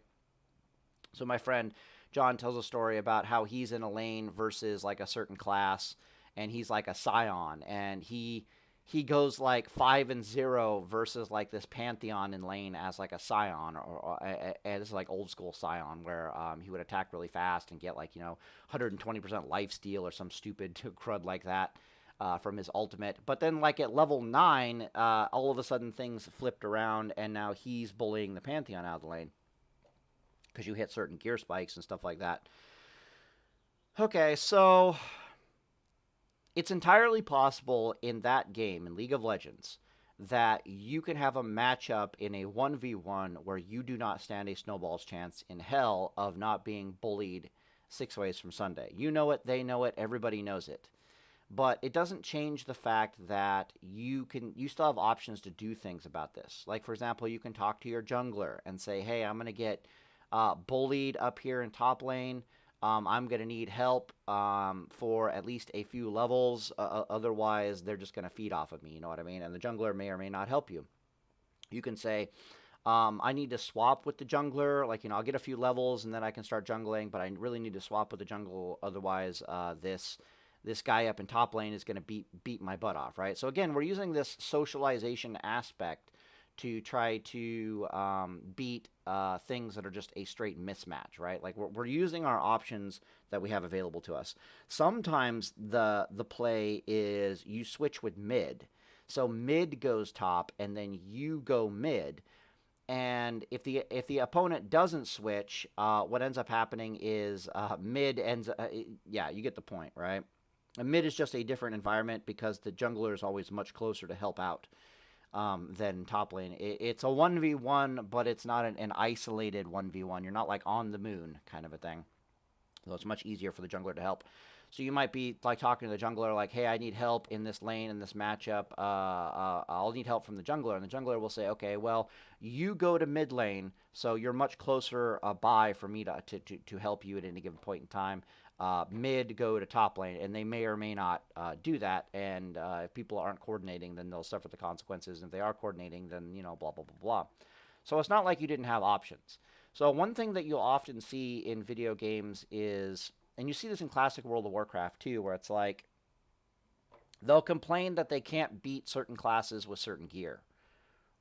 So my friend John tells a story about how he's in a lane versus like a certain class, and he's like a Scion, and he goes like 5-0 versus like this Pantheon in lane as like a Scion, and this is like old school Scion where he would attack really fast and get like 120% lifesteal or some stupid crud like that from his ultimate. But then like at level 9, all of a sudden things flipped around, and now he's bullying the Pantheon out of the lane because you hit certain gear spikes and stuff like that. Okay, so it's entirely possible in that game, in League of Legends, that you can have a matchup in a 1v1 where you do not stand a snowball's chance in hell of not being bullied 6 ways from Sunday. You know it, they know it, everybody knows it. But it doesn't change the fact that you still have options to do things about this. Like, for example, you can talk to your jungler and say, hey, I'm going to get bullied up here in top lane. I'm going to need help for at least a few levels. Otherwise, they're just going to feed off of me. You know what I mean? And the jungler may or may not help you. You can say, I need to swap with the jungler. Like, I'll get a few levels and then I can start jungling. But I really need to swap with the jungle. Otherwise, this guy up in top lane is going to beat my butt off, right? So, again, we're using this socialization aspect to try to beat things that are just a straight mismatch, right? Like we're using our options that we have available to us. Sometimes the play is you switch with mid. So mid goes top and then you go mid. And if the opponent doesn't switch, what ends up happening is mid ends yeah, you get the point, right? And mid is just a different environment because the jungler is always much closer to help out than top lane. It's a 1v1, but it's not an isolated 1v1. You're not like on the moon kind of a thing. So it's much easier for the jungler to help. So you might be like talking to the jungler like, hey, I need help in this lane, in this matchup. I'll need help from the jungler. And the jungler will say, okay, well, you go to mid lane, so you're much closer by for me to help you at any given point in time. Mid go to top lane, and they may or may not do that. And if people aren't coordinating, then they'll suffer the consequences. And if they are coordinating, then, blah, blah, blah, blah. So it's not like you didn't have options. So one thing that you'll often see in video games is, and you see this in classic World of Warcraft too, where it's like they'll complain that they can't beat certain classes with certain gear,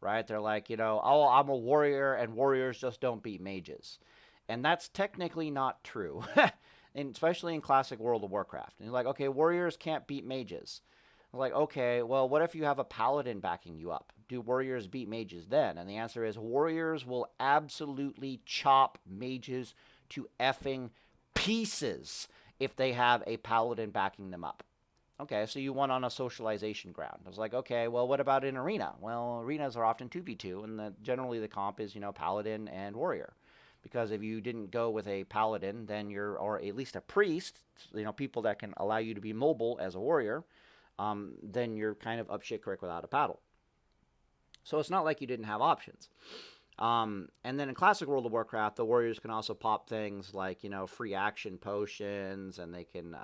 right? They're like, oh, I'm a warrior, and warriors just don't beat mages. And that's technically not true. And especially in classic World of Warcraft. And you're like, okay, warriors can't beat mages. I'm like, okay, well, what if you have a paladin backing you up? Do warriors beat mages then? And the answer is warriors will absolutely chop mages to effing pieces if they have a paladin backing them up. Okay, so you won on a socialization ground. I was like, okay, well, what about in arena? Well, arenas are often 2v2, and generally the comp is, paladin and warrior. Because if you didn't go with a paladin, then or at least a priest, people that can allow you to be mobile as a warrior, then you're kind of up shit creek without a paddle. So it's not like you didn't have options. And then in classic World of Warcraft, the warriors can also pop things like, free action potions, and they can,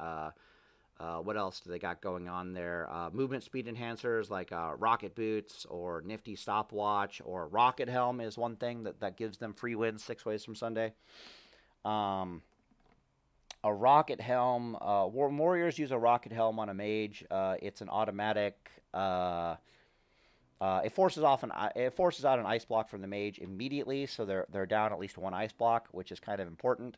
what else do they got going on there? Movement speed enhancers like rocket boots or nifty stopwatch, or rocket helm is one thing that gives them free wins 6 ways from Sunday. A rocket helm, warriors use a rocket helm on a mage. It's an automatic. It forces out an ice block from the mage immediately, so they're down at least one ice block, which is kind of important.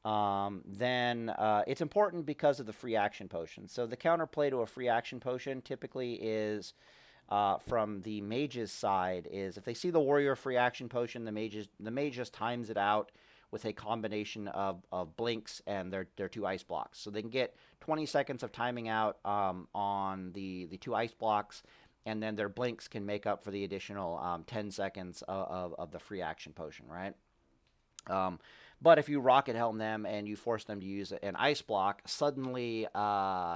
Then it's important because of the free action potion. So the counterplay to a free action potion typically is from the mage's side is if they see the warrior free action potion, the mage just times it out with a combination of blinks and their 2 ice blocks. So they can get 20 seconds of timing out on the 2 ice blocks, and then their blinks can make up for the additional 10 seconds of the free action potion, right? But if you rocket helm them and you force them to use an ice block, suddenly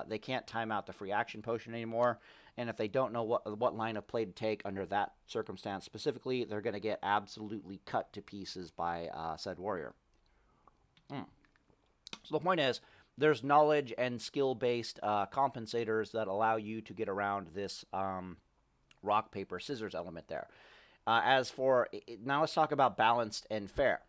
they can't time out the free action potion anymore. And if they don't know what line of play to take under that circumstance specifically, they're going to get absolutely cut to pieces by said warrior. So the point is, there's knowledge and skill-based compensators that allow you to get around this rock, paper, scissors element there. As for now, let's talk about balanced and fair.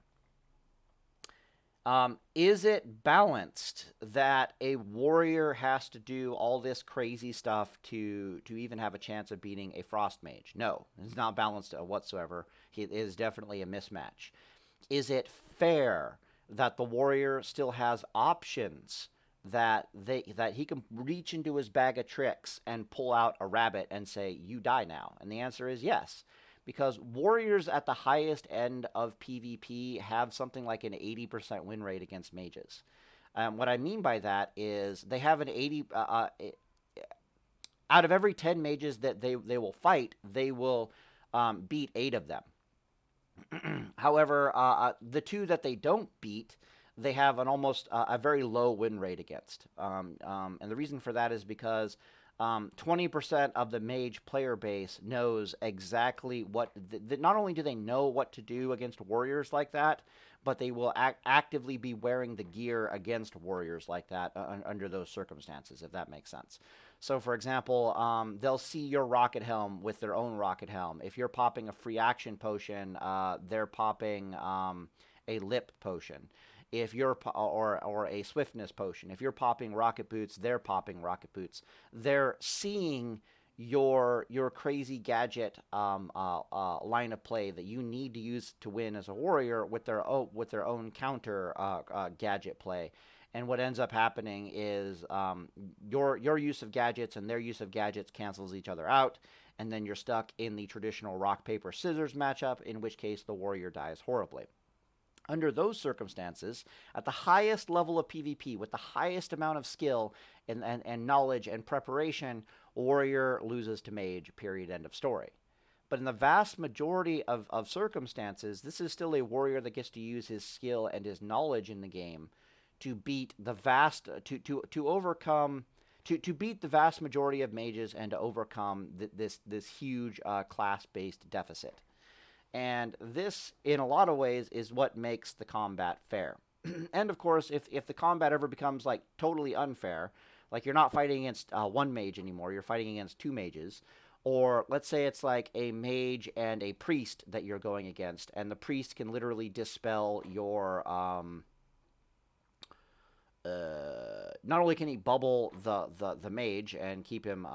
Is it balanced that a warrior has to do all this crazy stuff to even have a chance of beating a frost mage? No, it's not balanced whatsoever. It is definitely a mismatch. Is it fair that the warrior still has options that he can reach into his bag of tricks and pull out a rabbit and say, "You die now"? And the answer is yes. Because warriors at the highest end of PvP have something like an 80% win rate against mages. What I mean by that is they have an 80 out of every 10 mages that they will fight, they will beat 8 of them. However, the 2 that they don't beat, they have an almost a very low win rate against. And the reason for that is because 20% of the mage player base knows exactly what. Not only do they know what to do against warriors like that, but they will actively be wearing the gear against warriors like that under those circumstances, if that makes sense. So, for example, they'll see your rocket helm with their own rocket helm. If you're popping a free action potion, they're popping a lip potion. If you're or a swiftness potion, if you're popping rocket boots, they're popping rocket boots. They're seeing your crazy gadget line of play that you need to use to win as a warrior with their own counter gadget play. And what ends up happening is your use of gadgets and their use of gadgets cancels each other out, and then you're stuck in the traditional rock paper scissors matchup, in which case the warrior dies horribly. Under those circumstances, at the highest level of PvP, with the highest amount of skill and knowledge and preparation, warrior loses to mage, period, end of story. But in the vast majority of circumstances, this is still a warrior that gets to use his skill and his knowledge in the game to beat the vast, to overcome, to beat the vast majority of mages and to overcome this huge class-based deficit. And this, in a lot of ways, is what makes the combat fair. And of course, if the combat ever becomes like totally unfair, like you're not fighting against one mage anymore, you're fighting against 2 mages, or let's say it's like a mage and a priest that you're going against, and the priest can literally dispel your not only can he bubble the mage and keep him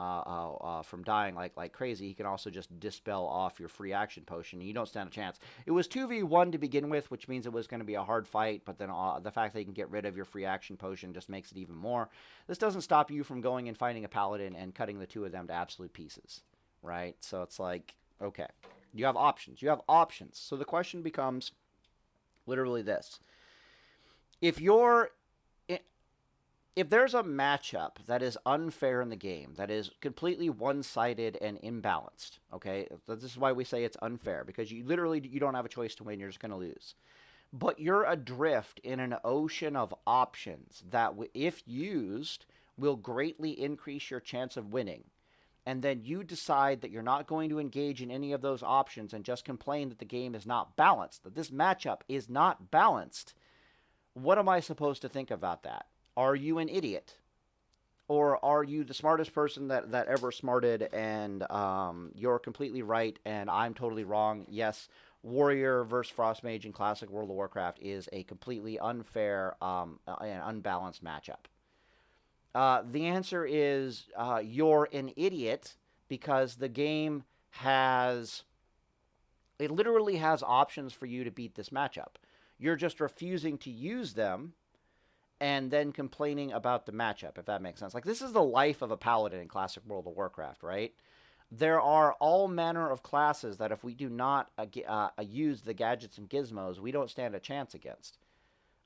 from dying like crazy, he can also just dispel off your free action potion, and you don't stand a chance. It was 2v1 to begin with, which means it was going to be a hard fight, but then the fact that you can get rid of your free action potion just makes it even more. This doesn't stop you from going and fighting a paladin and cutting the 2 of them to absolute pieces, right? So it's like, okay, you have options. You have options. So the question becomes literally this. If there's a matchup that is unfair in the game, that is completely one-sided and imbalanced, okay? This is why we say it's unfair, because you don't have a choice to win, you're just going to lose. But you're adrift in an ocean of options that, if used, will greatly increase your chance of winning. And then you decide that you're not going to engage in any of those options and just complain that the game is not balanced, that this matchup is not balanced. What am I supposed to think about that? Are you an idiot? Or are you the smartest person that ever smarted, and you're completely right and I'm totally wrong? Yes, Warrior versus Frost Mage in Classic World of Warcraft is a completely unfair and unbalanced matchup. The answer is you're an idiot, because the game literally has options for you to beat this matchup. You're just refusing to use them and then complaining about the matchup, if that makes sense. Like, this is the life of a paladin in Classic World of Warcraft, right? There are all manner of classes that if we do not use the gadgets and gizmos, we don't stand a chance against.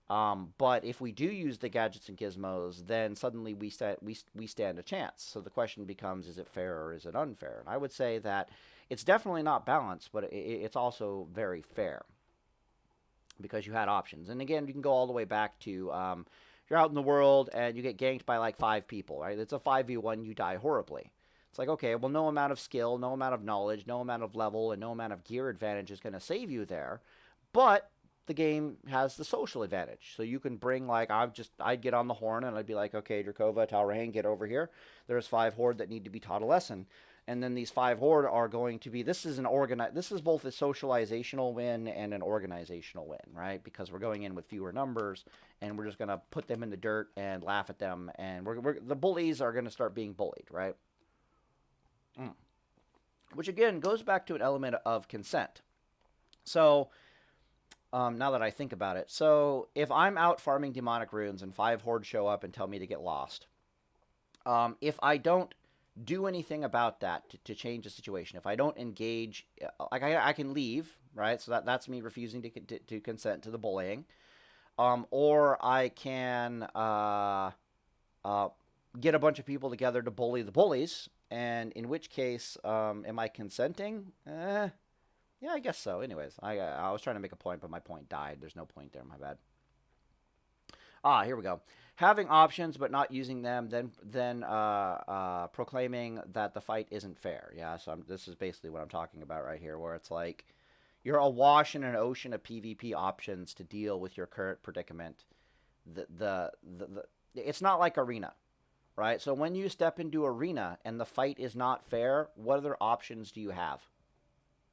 But if we do use the gadgets and gizmos, then suddenly we stand a chance. So the question becomes, is it fair or is it unfair? And I would say that it's definitely not balanced, but it's also very fair, because you had options. And again, you can go all the way back to you're out in the world and you get ganked by like 5 people, right? It's a 5v1, you die horribly. It's like, okay, well, no amount of skill, no amount of knowledge, no amount of level, and no amount of gear advantage is going to save you there. But the game has the social advantage. So you can bring, like, I'd get on the horn and I'd be like, okay, Drakova, Talrain, get over here. There's 5 horde that need to be taught a lesson. And then these 5 horde are going to be, this is both a socializational win and an organizational win, right? Because we're going in with fewer numbers and we're just going to put them in the dirt and laugh at them. And the bullies are going to start being bullied, right? Which again goes back to an element of consent. So, now that I think about it, so if I'm out farming demonic runes and 5 hordes show up and tell me to get lost, if I don't do anything about that to change the situation, if I don't engage, like I can leave, right? So that's me refusing to consent to the bullying, or I can get a bunch of people together to bully the bullies, and in which case, am I consenting? Yeah, I guess so. Anyways, I was trying to make a point, but my point died. There's no point there. My bad. Here we go. Having options but not using them, then proclaiming that the fight isn't fair. Yeah, so this is basically what I'm talking about right here, where it's like you're awash in an ocean of PvP options to deal with your current predicament. It's not like Arena, right? So when you step into Arena and the fight is not fair, what other options do you have?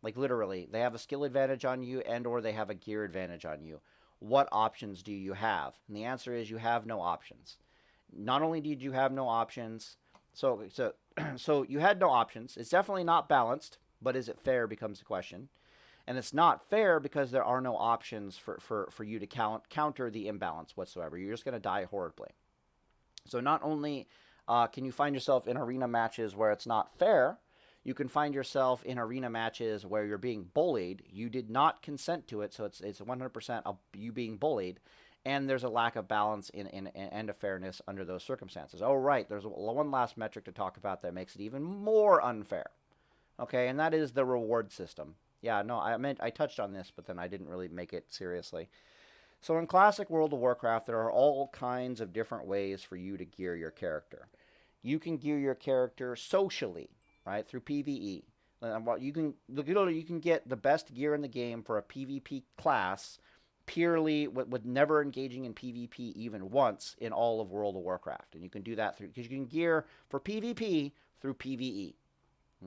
Like, literally, they have a skill advantage on you and or they have a gear advantage on you. What options do you have? And the answer is you have no options. Not only did you have no options, so you had no options. It's definitely not balanced, but is it fair becomes the question. And it's not fair because there are no options for you to counter the imbalance whatsoever. You're just going to die horribly. So not only can you find yourself in arena matches where it's not fair, you can find yourself in arena matches where you're being bullied. You did not consent to it, so it's 100% of you being bullied, and there's a lack of balance and a fairness under those circumstances. Oh, right, there's one last metric to talk about that makes it even more unfair. Okay, and that is the reward system. Yeah, no, I touched on this, but then I didn't really make it seriously. So in classic World of Warcraft, there are all kinds of different ways for you to gear your character. You can gear your character socially, right, through PvE. You can get the best gear in the game for a PvP class purely with never engaging in PvP even once in all of World of Warcraft. And you can do that because you can gear for PvP through PvE.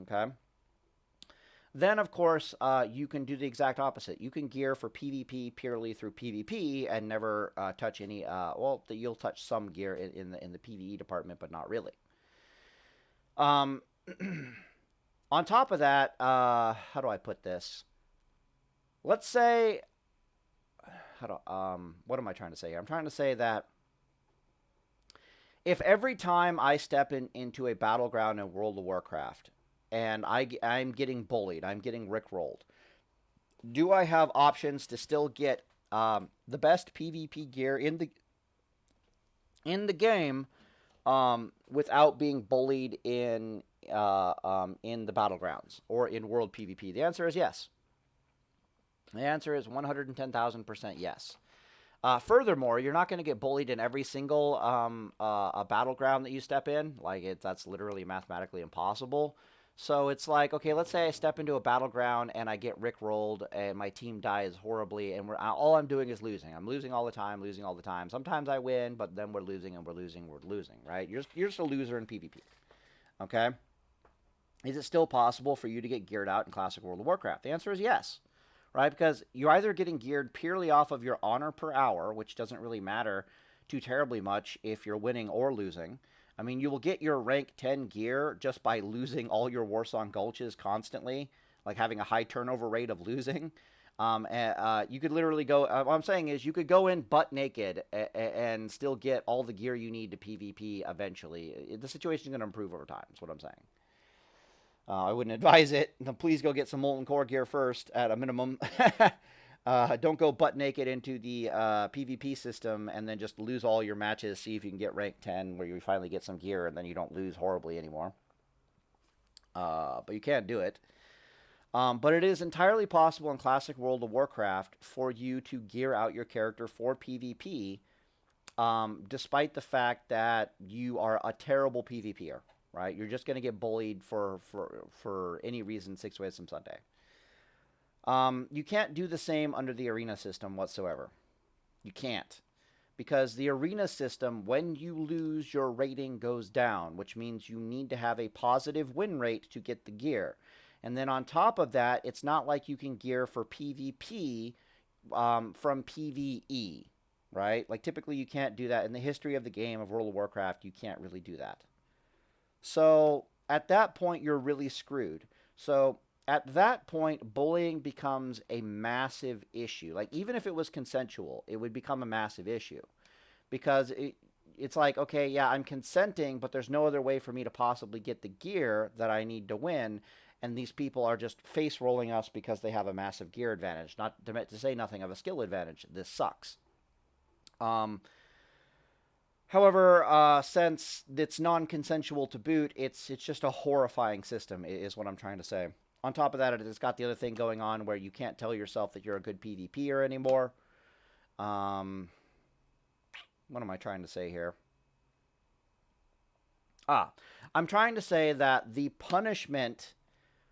Okay? Then, of course, you can do the exact opposite. You can gear for PvP purely through PvP and never touch any, you'll touch some gear in the PvE department, but not really. On top of that, how do I put this? Let's say, what am I trying to say here? I'm trying to say that if every time I step into a battleground in World of Warcraft and I'm getting bullied, I'm getting rickrolled, do I have options to still get the best PvP gear in the game without being bullied in the battlegrounds or in world PvP? The answer is yes. The answer is 110,000% yes. Furthermore, you're not going to get bullied in every single battleground that you step in. That's literally mathematically impossible. So it's like, okay, let's say I step into a battleground and I get rickrolled and my team dies horribly and all I'm doing is losing. I'm losing all the time. Sometimes I win, but then we're losing, right? You're just a loser in PvP. Okay? Is it still possible for you to get geared out in Classic World of Warcraft? The answer is yes, right? Because you're either getting geared purely off of your honor per hour, which doesn't really matter too terribly much if you're winning or losing. I mean, you will get your rank 10 gear just by losing all your Warsong Gulches constantly, like having a high turnover rate of losing. You could literally go, what I'm saying is you could go in butt naked and still get all the gear you need to PvP eventually. The situation is going to improve over time, is what I'm saying. I wouldn't advise it. Please go get some Molten Core gear first at a minimum. Don't go butt naked into the PvP system and then just lose all your matches. See if you can get rank 10 where you finally get some gear and then you don't lose horribly anymore. But you can't do it. But it is entirely possible in Classic World of Warcraft for you to gear out your character for PvP, despite the fact that you are a terrible PvPer, right? You're just going to get bullied for any reason 6 ways from Sunday. You can't do the same under the arena system whatsoever. You can't. Because the arena system, when you lose, your rating goes down, which means you need to have a positive win rate to get the gear. And then on top of that, it's not like you can gear for PvP from PvE, right? Like typically you can't do that. In the history of the game of World of Warcraft, you can't really do that. So at that point, you're really screwed. So at that point, bullying becomes a massive issue. Like even if it was consensual, it would become a massive issue because it's like, okay, yeah, I'm consenting, but there's no other way for me to possibly get the gear that I need to win. And these people are just face rolling us because they have a massive gear advantage. Not to say nothing of a skill advantage. This sucks. However, since it's non-consensual to boot, it's just a horrifying system, is what I'm trying to say. On top of that, it's got the other thing going on where you can't tell yourself that you're a good PvPer anymore. What am I trying to say here? I'm trying to say that the punishment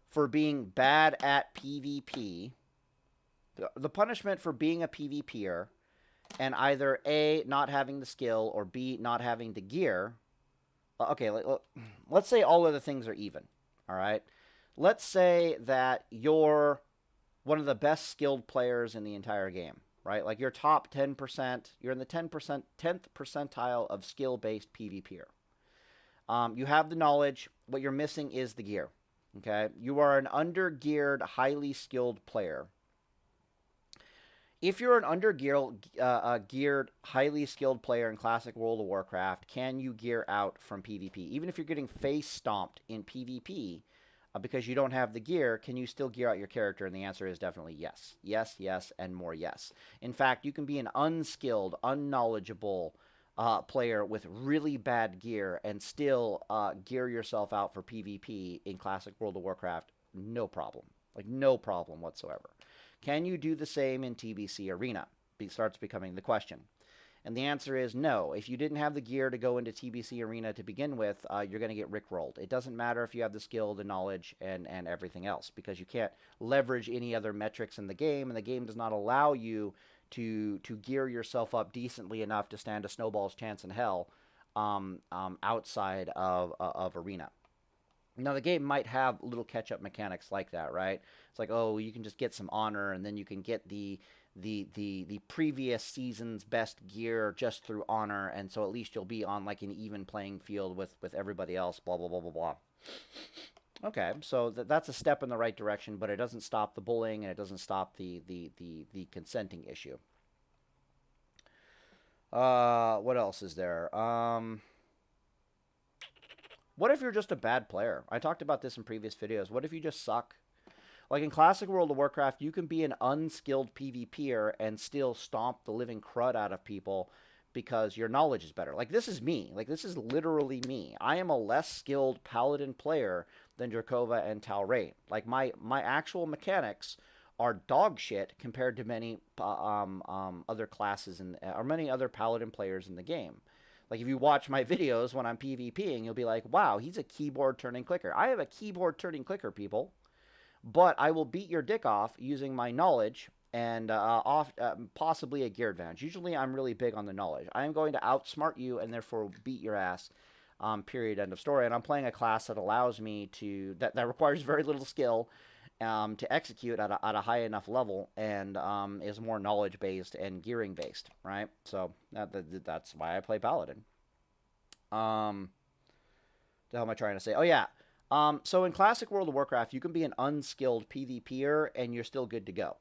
for being bad at PvP, the punishment for being a PvPer, and either A, not having the skill, or B, not having the gear. Okay, let's say all of the things are even, all right? Let's say that you're one of the best skilled players in the entire game, right? Like you're top 10%, you're in the 10%, 10th percentile of skill-based PvPer. You have the knowledge, what you're missing is the gear, okay? You are an under-geared, highly skilled player. If you're an under-geared, highly skilled player in Classic World of Warcraft, can you gear out from PvP? Even if you're getting face-stomped in PvP because you don't have the gear, can you still gear out your character? And the answer is definitely yes. Yes, yes, and more yes. In fact, you can be an unskilled, unknowledgeable player with really bad gear and still gear yourself out for PvP in Classic World of Warcraft. No problem. Like, no problem whatsoever. Can you do the same in TBC Arena? Starts becoming the question. And the answer is no. If you didn't have the gear to go into TBC Arena to begin with, you're going to get rickrolled. It doesn't matter if you have the skill, the knowledge, and everything else, because you can't leverage any other metrics in the game, and the game does not allow you to gear yourself up decently enough to stand a snowball's chance in hell outside of Arena. Now, the game might have little catch-up mechanics like that, right? It's like, oh, you can just get some honor, and then you can get the previous season's best gear just through honor, and so at least you'll be on like an even playing field with everybody else, blah, blah, blah, blah, blah. Okay, so that's a step in the right direction, but it doesn't stop the bullying, and it doesn't stop the consenting issue. What else is there? What if you're just a bad player? I talked about this in previous videos. What if you just suck? Like in Classic World of Warcraft, you can be an unskilled PvPer and still stomp the living crud out of people because your knowledge is better. Like this is me. Like this is literally me. I am a less skilled Paladin player than Drakova and Talrayt. Like my actual mechanics are dog shit compared to many other classes or many other Paladin players in the game. Like, if you watch my videos when I'm PvPing, you'll be like, wow, he's a keyboard-turning clicker. I have a keyboard-turning clicker, people. But I will beat your dick off using my knowledge and possibly a gear advantage. Usually, I'm really big on the knowledge. I am going to outsmart you and therefore beat your ass, period, end of story. And I'm playing a class that allows me to... That requires very little skill to execute at a high enough level and is more knowledge-based and gearing-based, right? So that's why I play Paladin. The hell am I trying to say? Oh, yeah. So in Classic World of Warcraft, you can be an unskilled PvPer and you're still good to go,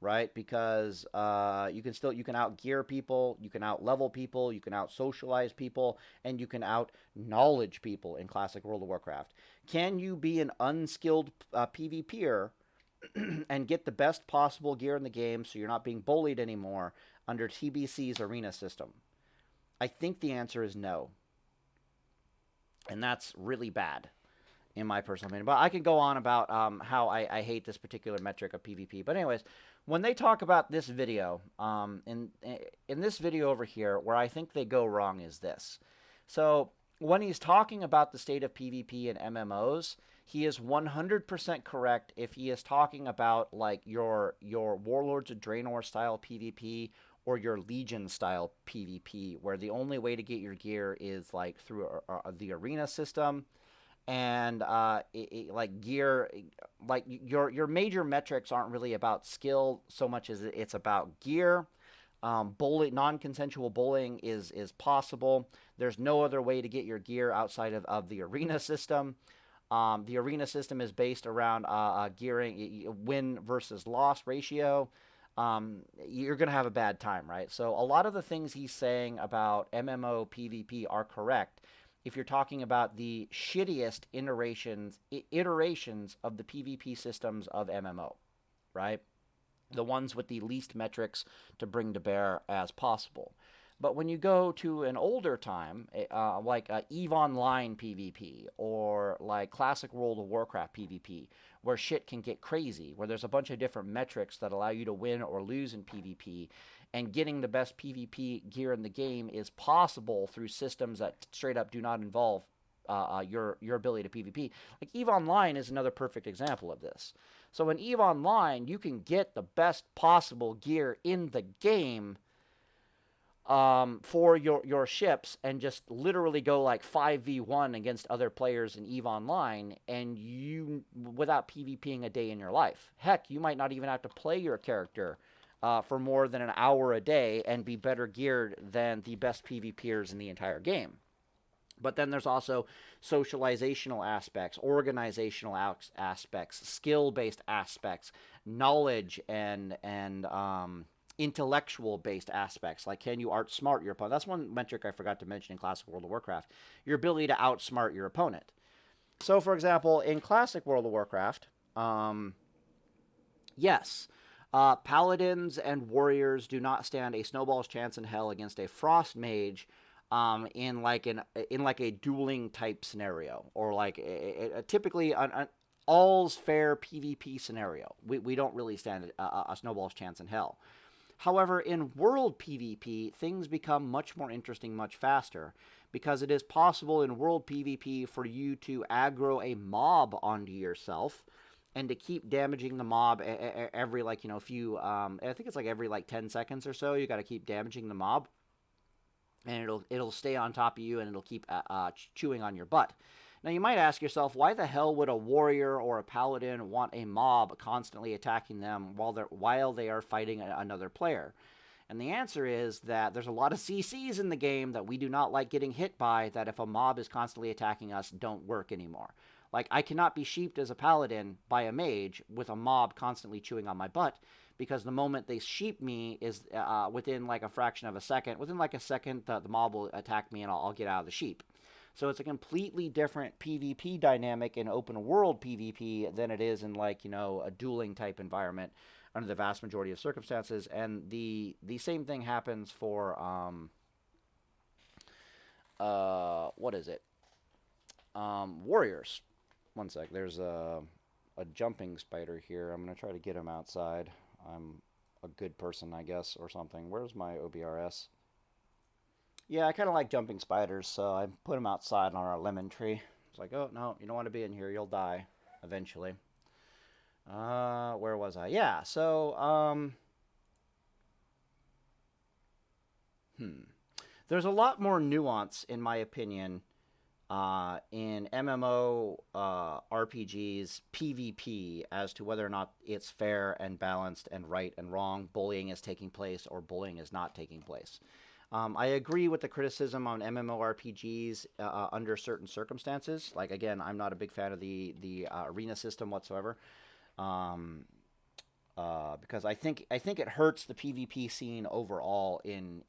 right? Because you can out-gear people, you can out-level people, you can out-socialize people, and you can out-knowledge people in Classic World of Warcraft. Can you be an unskilled PvPer and get the best possible gear in the game so you're not being bullied anymore under TBC's arena system? I think the answer is no. And that's really bad, in my personal opinion. But I can go on about how I hate this particular metric of PvP. But anyways, when they talk about this video, in this video over here, where I think they go wrong is this. So when he's talking about the state of PvP and MMOs, he is 100% correct if he is talking about like your Warlords of Draenor style PvP or your Legion style PvP, where the only way to get your gear is like through the arena system, and like gear, like your major metrics aren't really about skill so much as it's about gear. Bullying, non-consensual bullying is possible. There's no other way to get your gear outside of the arena system. The arena system is based around gearing win versus loss ratio. You're going to have a bad time, right? So a lot of the things he's saying about MMO PvP are correct if you're talking about the shittiest iterations of the PvP systems of MMO, right? The ones with the least metrics to bring to bear as possible. But when you go to an older time, like EVE Online PvP or like classic World of Warcraft PvP, where shit can get crazy, where there's a bunch of different metrics that allow you to win or lose in PvP, and getting the best PvP gear in the game is possible through systems that straight up do not involve your ability to PvP. Like EVE Online is another perfect example of this. So in EVE Online, you can get the best possible gear in the game for your ships and just literally go like 5v1 against other players in EVE Online, and you without PvPing a day in your life. Heck, you might not even have to play your character for more than an hour a day and be better geared than the best PvPers in the entire game. But then there's also socializational aspects, organizational aspects, skill-based aspects, knowledge and intellectual-based aspects, like can you outsmart your opponent? That's one metric I forgot to mention in Classic World of Warcraft, your ability to outsmart your opponent. So, for example, in Classic World of Warcraft, yes, paladins and warriors do not stand a snowball's chance in hell against a frost mage in like a dueling type scenario, or like typically an all's fair PvP scenario. We don't really stand a snowball's chance in hell. However, in world PvP, things become much more interesting much faster, because it is possible in world PvP for you to aggro a mob onto yourself and to keep damaging the mob every like few I think it's like every like 10 seconds or so. You got to keep damaging the mob, and it'll stay on top of you, and it'll keep chewing on your butt. Now, you might ask yourself, why the hell would a warrior or a paladin want a mob constantly attacking them while they are fighting another player? And the answer is that there's a lot of CCs in the game that we do not like getting hit by, that if a mob is constantly attacking us, don't work anymore. Like, I cannot be sheeped as a paladin by a mage with a mob constantly chewing on my butt, because the moment they sheep me is within like a fraction of a second. Within like a second, the mob will attack me, and I'll get out of the sheep. So it's a completely different PvP dynamic in open world PvP than it is in like a dueling type environment under the vast majority of circumstances. And the same thing happens for what is it? Warriors. One sec. There's a jumping spider here. I'm gonna try to get him outside. I'm a good person, I guess, or something. Where's my OBRS? Yeah, I kind of like jumping spiders, so I put them outside on our lemon tree. It's like, oh, no, you don't want to be in here. You'll die eventually. Where was I? Yeah, so, there's a lot more nuance, in my opinion, in MMO RPGs, PvP, as to whether or not it's fair and balanced and right and wrong, bullying is taking place or bullying is not taking place. I agree with the criticism on MMORPGs under certain circumstances. Like, again, I'm not a big fan of the arena system whatsoever, because I think it hurts the PvP scene overall in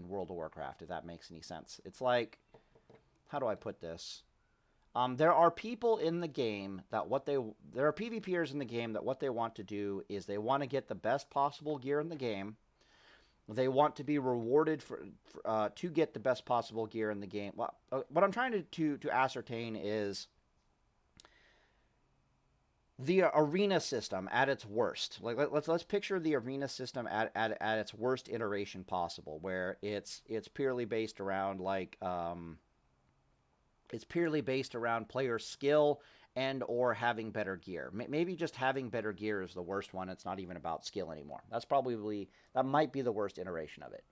World of Warcraft, if that makes any sense. It's like, how do I put this? There are people in the game that there are PvPers in the game that what they want to do is they want to get the best possible gear in the game. They want to be rewarded to get the best possible gear in the game. Well, what I'm trying to ascertain is the arena system at its worst. Like let's picture the arena system at its worst iteration possible, where it's purely based around like It's purely based around player skill and or having better gear. Maybe just having better gear is the worst one. It's not even about skill anymore. That might be the worst iteration of it.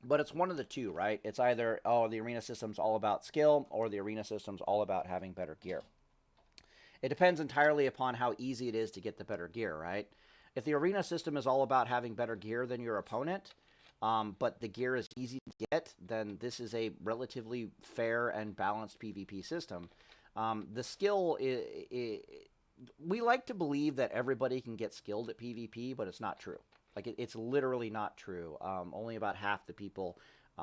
But it's one of the two, right? It's either, oh, the arena system's all about skill, or the arena system's all about having better gear. It depends entirely upon how easy it is to get the better gear, right? If the arena system is all about having better gear than your opponent, but the gear is easy to get, then this is a relatively fair and balanced PvP system. The skill, we like to believe that everybody can get skilled at PvP, but it's not true. Like, it's literally not true. Only about half the people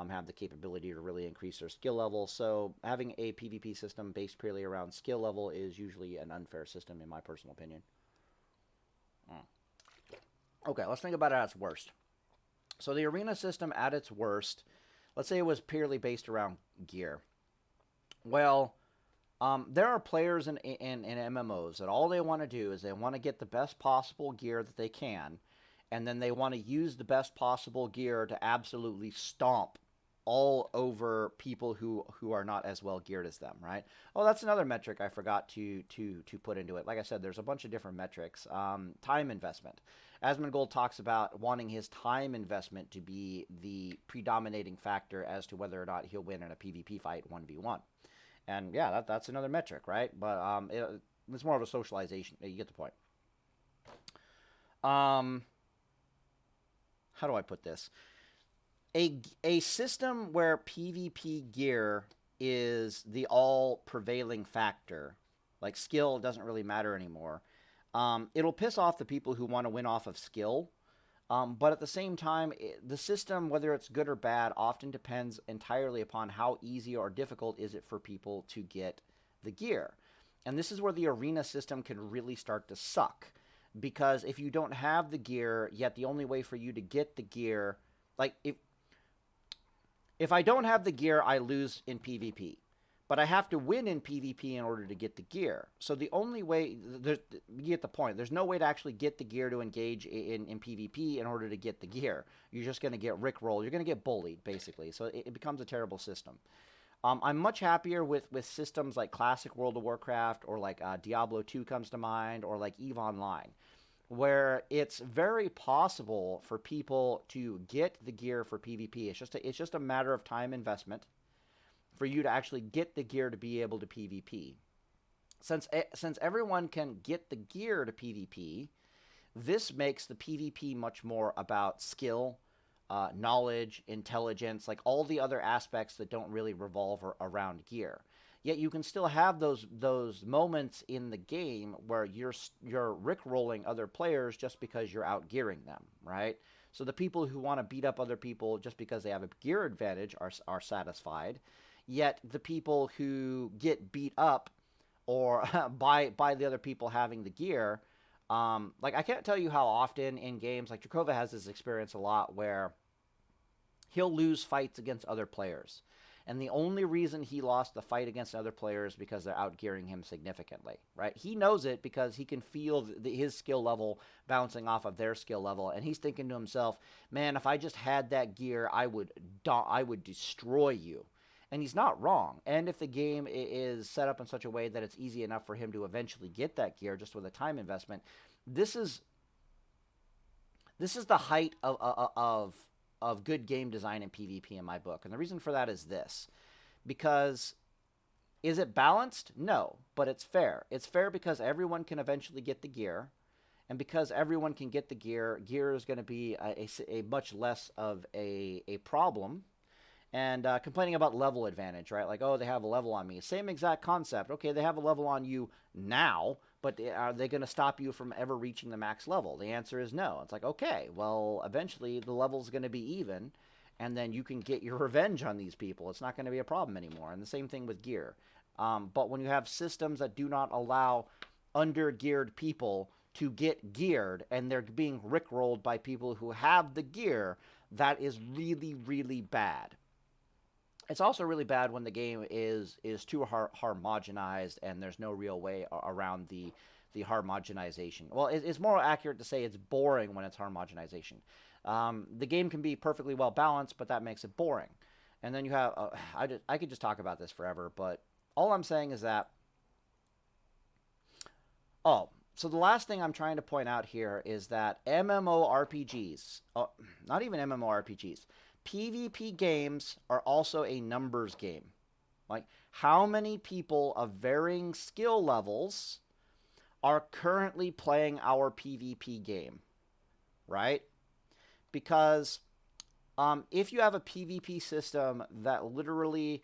have the capability to really increase their skill level. So having a PvP system based purely around skill level is usually an unfair system, in my personal opinion. Okay, let's think about it at its worst. So the arena system at its worst, let's say it was purely based around gear. Well, there are players in MMOs that all they want to do is they want to get the best possible gear that they can, and then they want to use the best possible gear to absolutely stomp all over people who are not as well geared as them, right? Oh, that's another metric I forgot to put into it. Like I said, there's a bunch of different metrics. Time investment. Asmongold talks about wanting his time investment to be the predominating factor as to whether or not he'll win in a PvP fight 1v1. And yeah, that's another metric, right? But it's more of a socialization. You get the point. How do I put this? A system where PvP gear is the all prevailing factor, like skill doesn't really matter anymore. It'll piss off the people who want to win off of skill. But at the same time, the system, whether it's good or bad, often depends entirely upon how easy or difficult is it for people to get the gear. And this is where the arena system can really start to suck. Because if you don't have the gear, yet the only way for you to get the gear, like if I don't have the gear, I lose in PvP. But I have to win in PvP in order to get the gear. So the only way, you get the point. There's no way to actually get the gear to engage in PvP in order to get the gear. You're just going to get rickrolled. You're going to get bullied, basically. So it becomes a terrible system. I'm much happier with systems like Classic World of Warcraft, or like Diablo 2 comes to mind, or like EVE Online, where it's very possible for people to get the gear for PvP. It's just a matter of time investment for you to actually get the gear to be able to PvP. Since everyone can get the gear to PvP, this makes the PvP much more about skill, knowledge, intelligence, like all the other aspects that don't really revolve around gear. Yet you can still have those moments in the game where you're rickrolling other players just because you're outgearing them, right? So the people who want to beat up other people just because they have a gear advantage are satisfied. Yet the people who get beat up or by the other people having the gear, like I can't tell you how often in games, like Drakova has this experience a lot where he'll lose fights against other players. And the only reason he lost the fight against other players is because they're outgearing him significantly, right? He knows it because he can feel his skill level bouncing off of their skill level, and he's thinking to himself, "Man, if I just had that gear, I would destroy you." And he's not wrong. And if the game is set up in such a way that it's easy enough for him to eventually get that gear just with a time investment, this is the height of good game design in PvP in my book. And the reason for that is this. Because is it balanced? No, but it's fair. It's fair because everyone can eventually get the gear. And because everyone can get the gear is going to be a much less of a problem. And complaining about level advantage, right? Like, oh, they have a level on me. Same exact concept. Okay, they have a level on you now, but are they going to stop you from ever reaching the max level? The answer is no. It's like, okay, well, eventually the level's going to be even, and then you can get your revenge on these people. It's not going to be a problem anymore. And the same thing with gear. But when you have systems that do not allow under-geared people to get geared, and they're being rickrolled by people who have the gear, that is really, really bad. It's also really bad when the game is too homogenized and there's no real way around the homogenization. Well, it's more accurate to say it's boring when it's homogenization. The game can be perfectly well balanced, but that makes it boring. And then you have, I could just talk about this forever, but all I'm saying is that, oh, so the last thing I'm trying to point out here is that MMORPGs, not even MMORPGs, PvP games are also a numbers game. Like, how many people of varying skill levels are currently playing our PvP game, right? Because if you have a PvP system that literally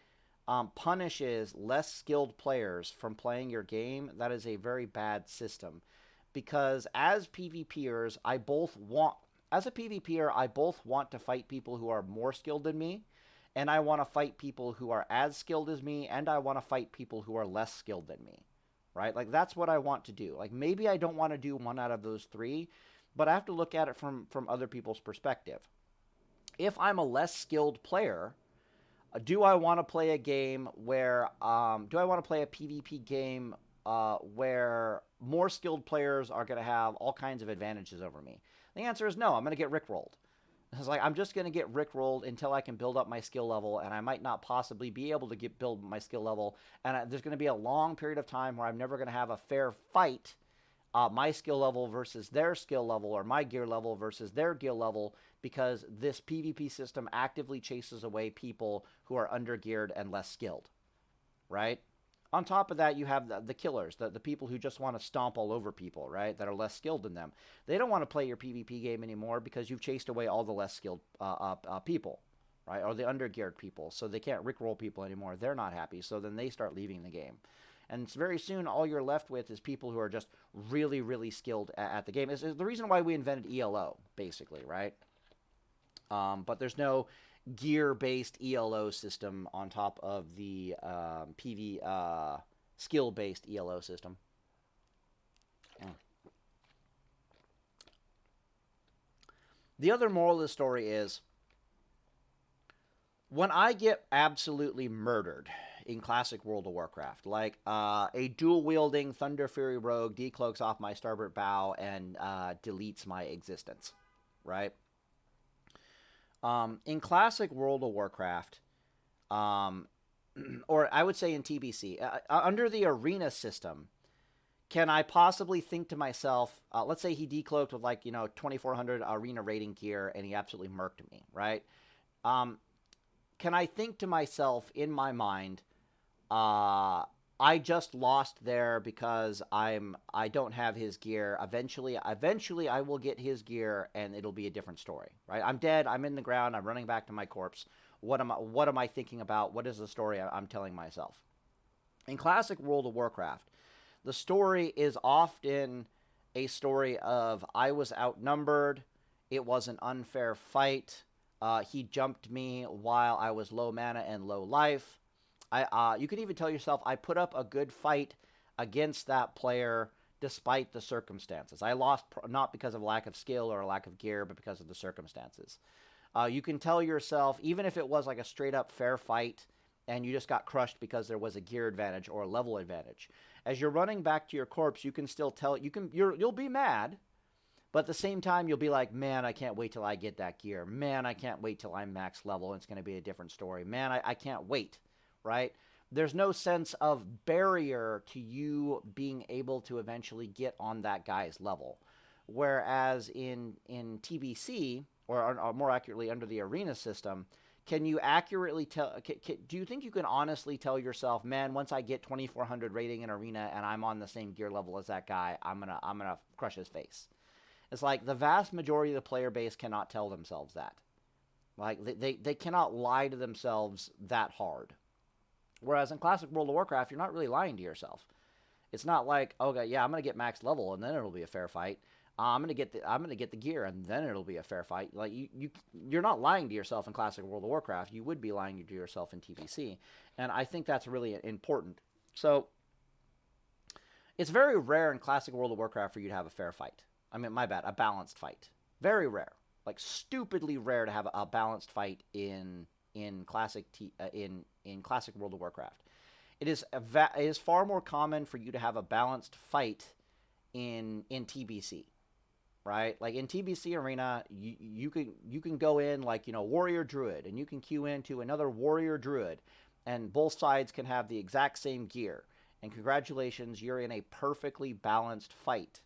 punishes less skilled players from playing your game, that is a very bad system. Because as PvPers, as a PvPer, I both want to fight people who are more skilled than me, and I want to fight people who are as skilled as me, and I want to fight people who are less skilled than me, right? Like, that's what I want to do. Like, maybe I don't want to do one out of those three, but I have to look at it from other people's perspective. If I'm a less skilled player, do I want to play a game where, do I want to play a PvP game where more skilled players are going to have all kinds of advantages over me? The answer is no. I'm going to get rickrolled. It's like, I'm just going to get rickrolled until I can build up my skill level, and I might not possibly be able to build my skill level, and there's going to be a long period of time where I'm never going to have a fair fight, my skill level versus their skill level, or my gear level versus their gear level, because this PvP system actively chases away people who are under-geared and less skilled, right? On top of that, you have the killers, the people who just want to stomp all over people, right, that are less skilled than them. They don't want to play your PvP game anymore because you've chased away all the less skilled people, right, or the under-geared people, so they can't rickroll people anymore. They're not happy, so then they start leaving the game. And very soon, all you're left with is people who are just really, really skilled at the game. It's the reason why we invented ELO, basically, right? But there's no gear-based ELO system on top of the skill-based ELO system. Yeah. The other moral of the story is, when I get absolutely murdered in classic World of Warcraft, like a dual-wielding Thunder Fury rogue decloaks off my starboard bow and deletes my existence, right? In classic World of Warcraft, or I would say in TBC, under the arena system, can I possibly think to myself, let's say he decloaked with 2,400 arena rating gear and he absolutely murked me, right? Can I think to myself in my mind, I just lost there because I don't have his gear. Eventually I will get his gear and it'll be a different story, right? I'm dead. I'm in the ground. I'm running back to my corpse. What am I thinking about? What is the story I'm telling myself? In classic World of Warcraft, the story is often a story of, I was outnumbered. It was an unfair fight. He jumped me while I was low mana and low life. You can even tell yourself, I put up a good fight against that player despite the circumstances. I lost not because of lack of skill or a lack of gear, but because of the circumstances. You can tell yourself, even if it was like a straight up fair fight and you just got crushed because there was a gear advantage or a level advantage, as you're running back to your corpse, you can still tell, you'll be mad, but at the same time, you'll be like, man, I can't wait till I get that gear. Man, I can't wait till I'm max level and it's going to be a different story. Man, I can't wait. Right? There's no sense of barrier to you being able to eventually get on that guy's level. Whereas in TBC, or more accurately under the arena system, can you accurately tell, do you think you can honestly tell yourself, man, once I get 2,400 rating in arena and I'm on the same gear level as that guy, I'm gonna crush his face? It's like the vast majority of the player base cannot tell themselves that. Like, they cannot lie to themselves that hard. Whereas in classic World of Warcraft, you're not really lying to yourself. It's not like, okay, yeah, I'm gonna get max level and then it'll be a fair fight. I'm gonna get the gear and then it'll be a fair fight. Like, you're not lying to yourself in classic World of Warcraft. You would be lying to yourself in TBC, and I think that's really important. So it's very rare in classic World of Warcraft for you to have a fair fight. I mean, my bad, a balanced fight. Very rare, like stupidly rare to have a balanced fight in classic World of Warcraft. It is far more common for you to have a balanced fight in TBC, right? Like in TBC Arena, you can go in like, warrior druid, and you can queue into another warrior druid, and both sides can have the exact same gear. And congratulations, you're in a perfectly balanced fight.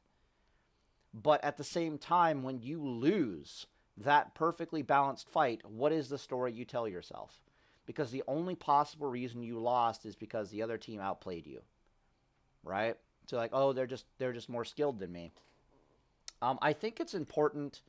But at the same time, when you lose that perfectly balanced fight, what is the story you tell yourself? Because the only possible reason you lost is because the other team outplayed you, right? So like, oh, they're just more skilled than me. I think it's important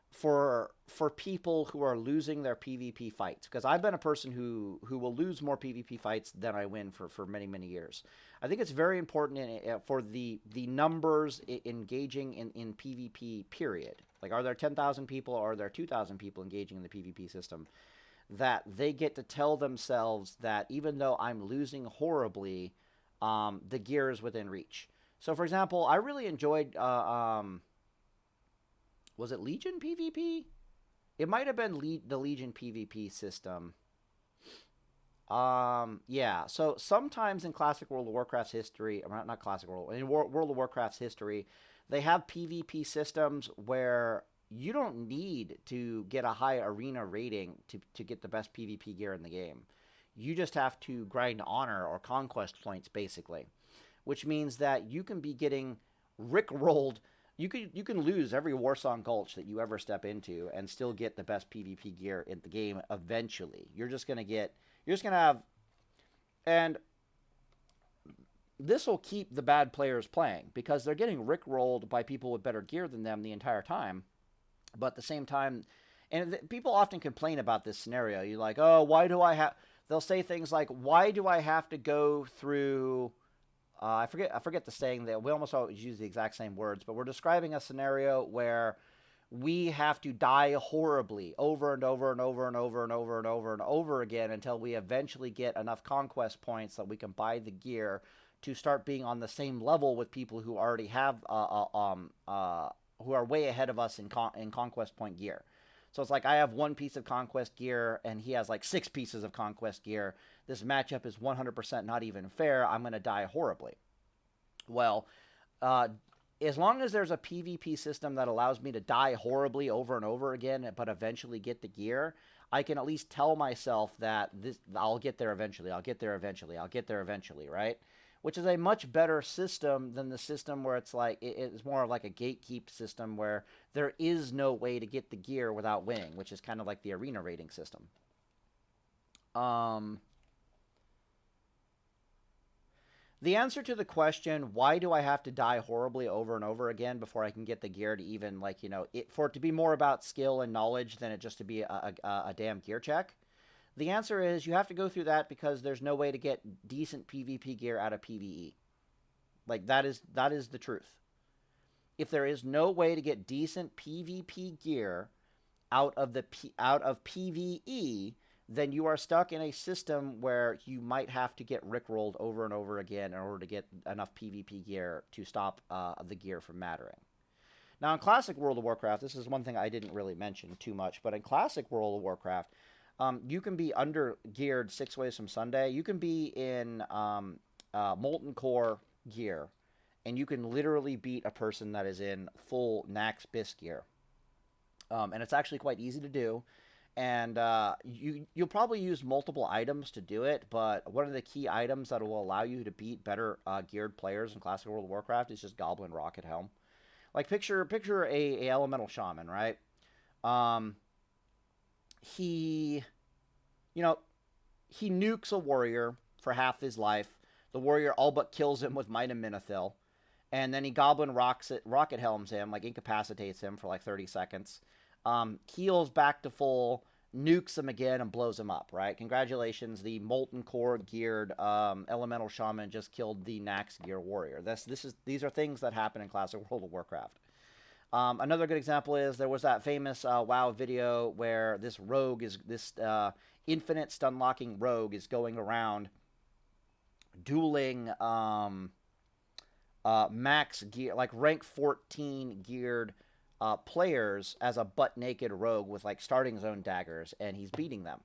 for people who are losing their PvP fights, because I've been a person who will lose more PvP fights than I win for many years. I think it's very important for the numbers engaging in PvP, period. Like, are there 10,000 people or are there 2,000 people engaging in the PvP system, that they get to tell themselves that even though I'm losing horribly, the gear is within reach. So, for example, I really enjoyed was it Legion PvP? It might have been the Legion PvP system. Yeah. So sometimes in Classic World of Warcraft's history, not Classic World, in World of Warcraft's history, they have PvP systems where you don't need to get a high arena rating to get the best PvP gear in the game. You just have to grind honor or conquest points, basically, which means that you can be getting rickrolled. You can lose every Warsong Gulch that you ever step into and still get the best PvP gear in the game eventually. You're just going to have, and this will keep the bad players playing because they're getting rickrolled by people with better gear than them the entire time. But at the same time, and people often complain about this scenario. You're like, oh, why do I have, they'll say things like, why do I have to go through, I forget the saying that we almost always use the exact same words, but we're describing a scenario where we have to die horribly over and over and over and over and over and over and over again until we eventually get enough conquest points that we can buy the gear to start being on the same level with people who already have who are way ahead of us in conquest point gear. So it's like I have one piece of conquest gear and he has like 6 pieces of conquest gear. This matchup is 100% not even fair. I'm going to die horribly. Well, as long as there's a PvP system that allows me to die horribly over and over again, but eventually get the gear, I can at least tell myself that I'll get there eventually. I'll get there eventually. I'll get there eventually, right? Which is a much better system than the system where it's like it's more of like a gatekeep system where there is no way to get the gear without winning, which is kind of like the arena rating system. The answer to the question, why do I have to die horribly over and over again before I can get the gear, to even, like, for it to be more about skill and knowledge than it just to be a damn gear check? The answer is you have to go through that because there's no way to get decent PvP gear out of PvE. Like, that is the truth. If there is no way to get decent PvP gear out of PvE, then you are stuck in a system where you might have to get rickrolled over and over again in order to get enough PvP gear to stop the gear from mattering. Now, in Classic World of Warcraft, this is one thing I didn't really mention too much, but in Classic World of Warcraft, you can be under-geared 6 ways from Sunday. You can be in Molten Core gear, and you can literally beat a person that is in full Nax Bis gear. And it's actually quite easy to do. And you'll probably use multiple items to do it, but one of the key items that will allow you to beat better geared players in Classic World of Warcraft is just Goblin Rocket Helm. Like, picture a elemental shaman, right? He nukes a warrior for half his life. The warrior all but kills him with Might and Minithil. And then he Goblin Rocket Helms him, like incapacitates him for like 30 seconds. Heals back to full, nukes him again, and blows him up, right? Congratulations, the Molten Core geared elemental shaman just killed the Nax gear warrior. These are things that happen in Classic World of Warcraft. Another good example is there was that famous WoW video where this infinite stun locking rogue is going around dueling max gear, like rank 14 geared players as a butt-naked rogue with like starting zone daggers, and he's beating them.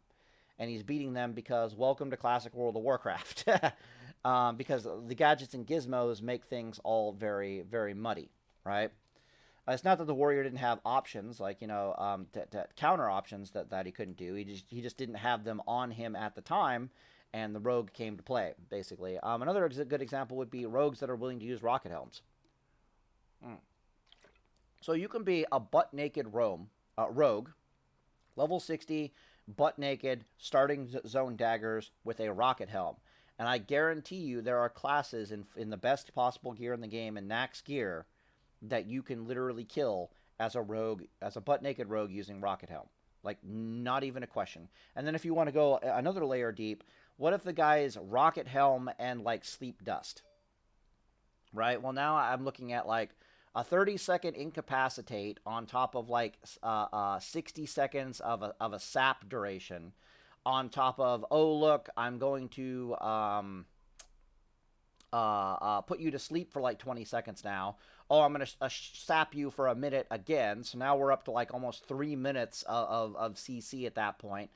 And he's beating them because welcome to Classic World of Warcraft. Because the gadgets and gizmos make things all very, very muddy, right? It's not that the warrior didn't have options, like, counter options that he couldn't do. He just didn't have them on him at the time, and the rogue came to play, basically. Another good example would be rogues that are willing to use rocket helms. So you can be a butt-naked rogue, level 60, butt-naked, starting zone daggers with a rocket helm. And I guarantee you there are classes in the best possible gear in the game, in Nax gear, that you can literally kill as a rogue, as a butt-naked rogue using rocket helm. Like, not even a question. And then if you want to go another layer deep, what if the guy is rocket helm and, like, sleep dust? Right? Well, now I'm looking at, like, a 30-second incapacitate on top of, like, 60 seconds of a sap duration, on top of, oh, look, I'm going to put you to sleep for like 20 seconds now. Oh, I'm going to sap you for a minute again. So now we're up to like almost 3 minutes of CC at that point.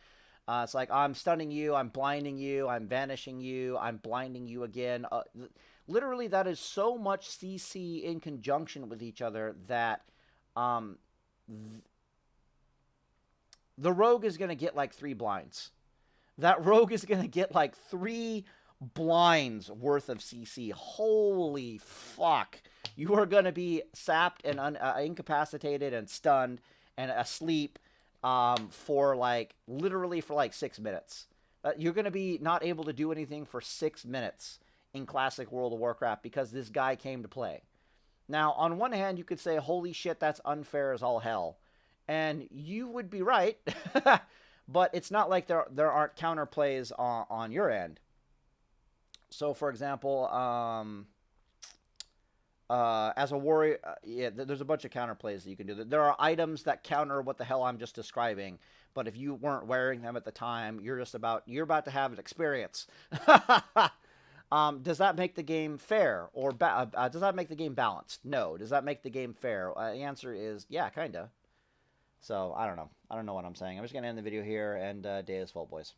It's like, I'm stunning you, I'm blinding you, I'm vanishing you, I'm blinding you again. Literally, that is so much CC in conjunction with each other that the rogue is going to get like 3 blinds. That rogue is going to get like 3 blinds worth of CC. Holy fuck. You are going to be sapped and incapacitated and stunned and asleep for like, literally for like 6 minutes. You're going to be not able to do anything for 6 minutes in classic World of Warcraft because this guy came to play. Now, on one hand, you could say, holy shit, that's unfair as all hell. And you would be right. But it's not like there aren't counterplays on your end. So, for example, as a warrior, there's a bunch of counterplays that you can do. There are items that counter what the hell I'm just describing. But if you weren't wearing them at the time, you're about to have an experience. Does that make the game fair, or does that make the game balanced? No. Does that make the game fair? The answer is yeah, kinda. So, I don't know. I don't know what I'm saying. I'm just going to end the video here, and day is full, boys.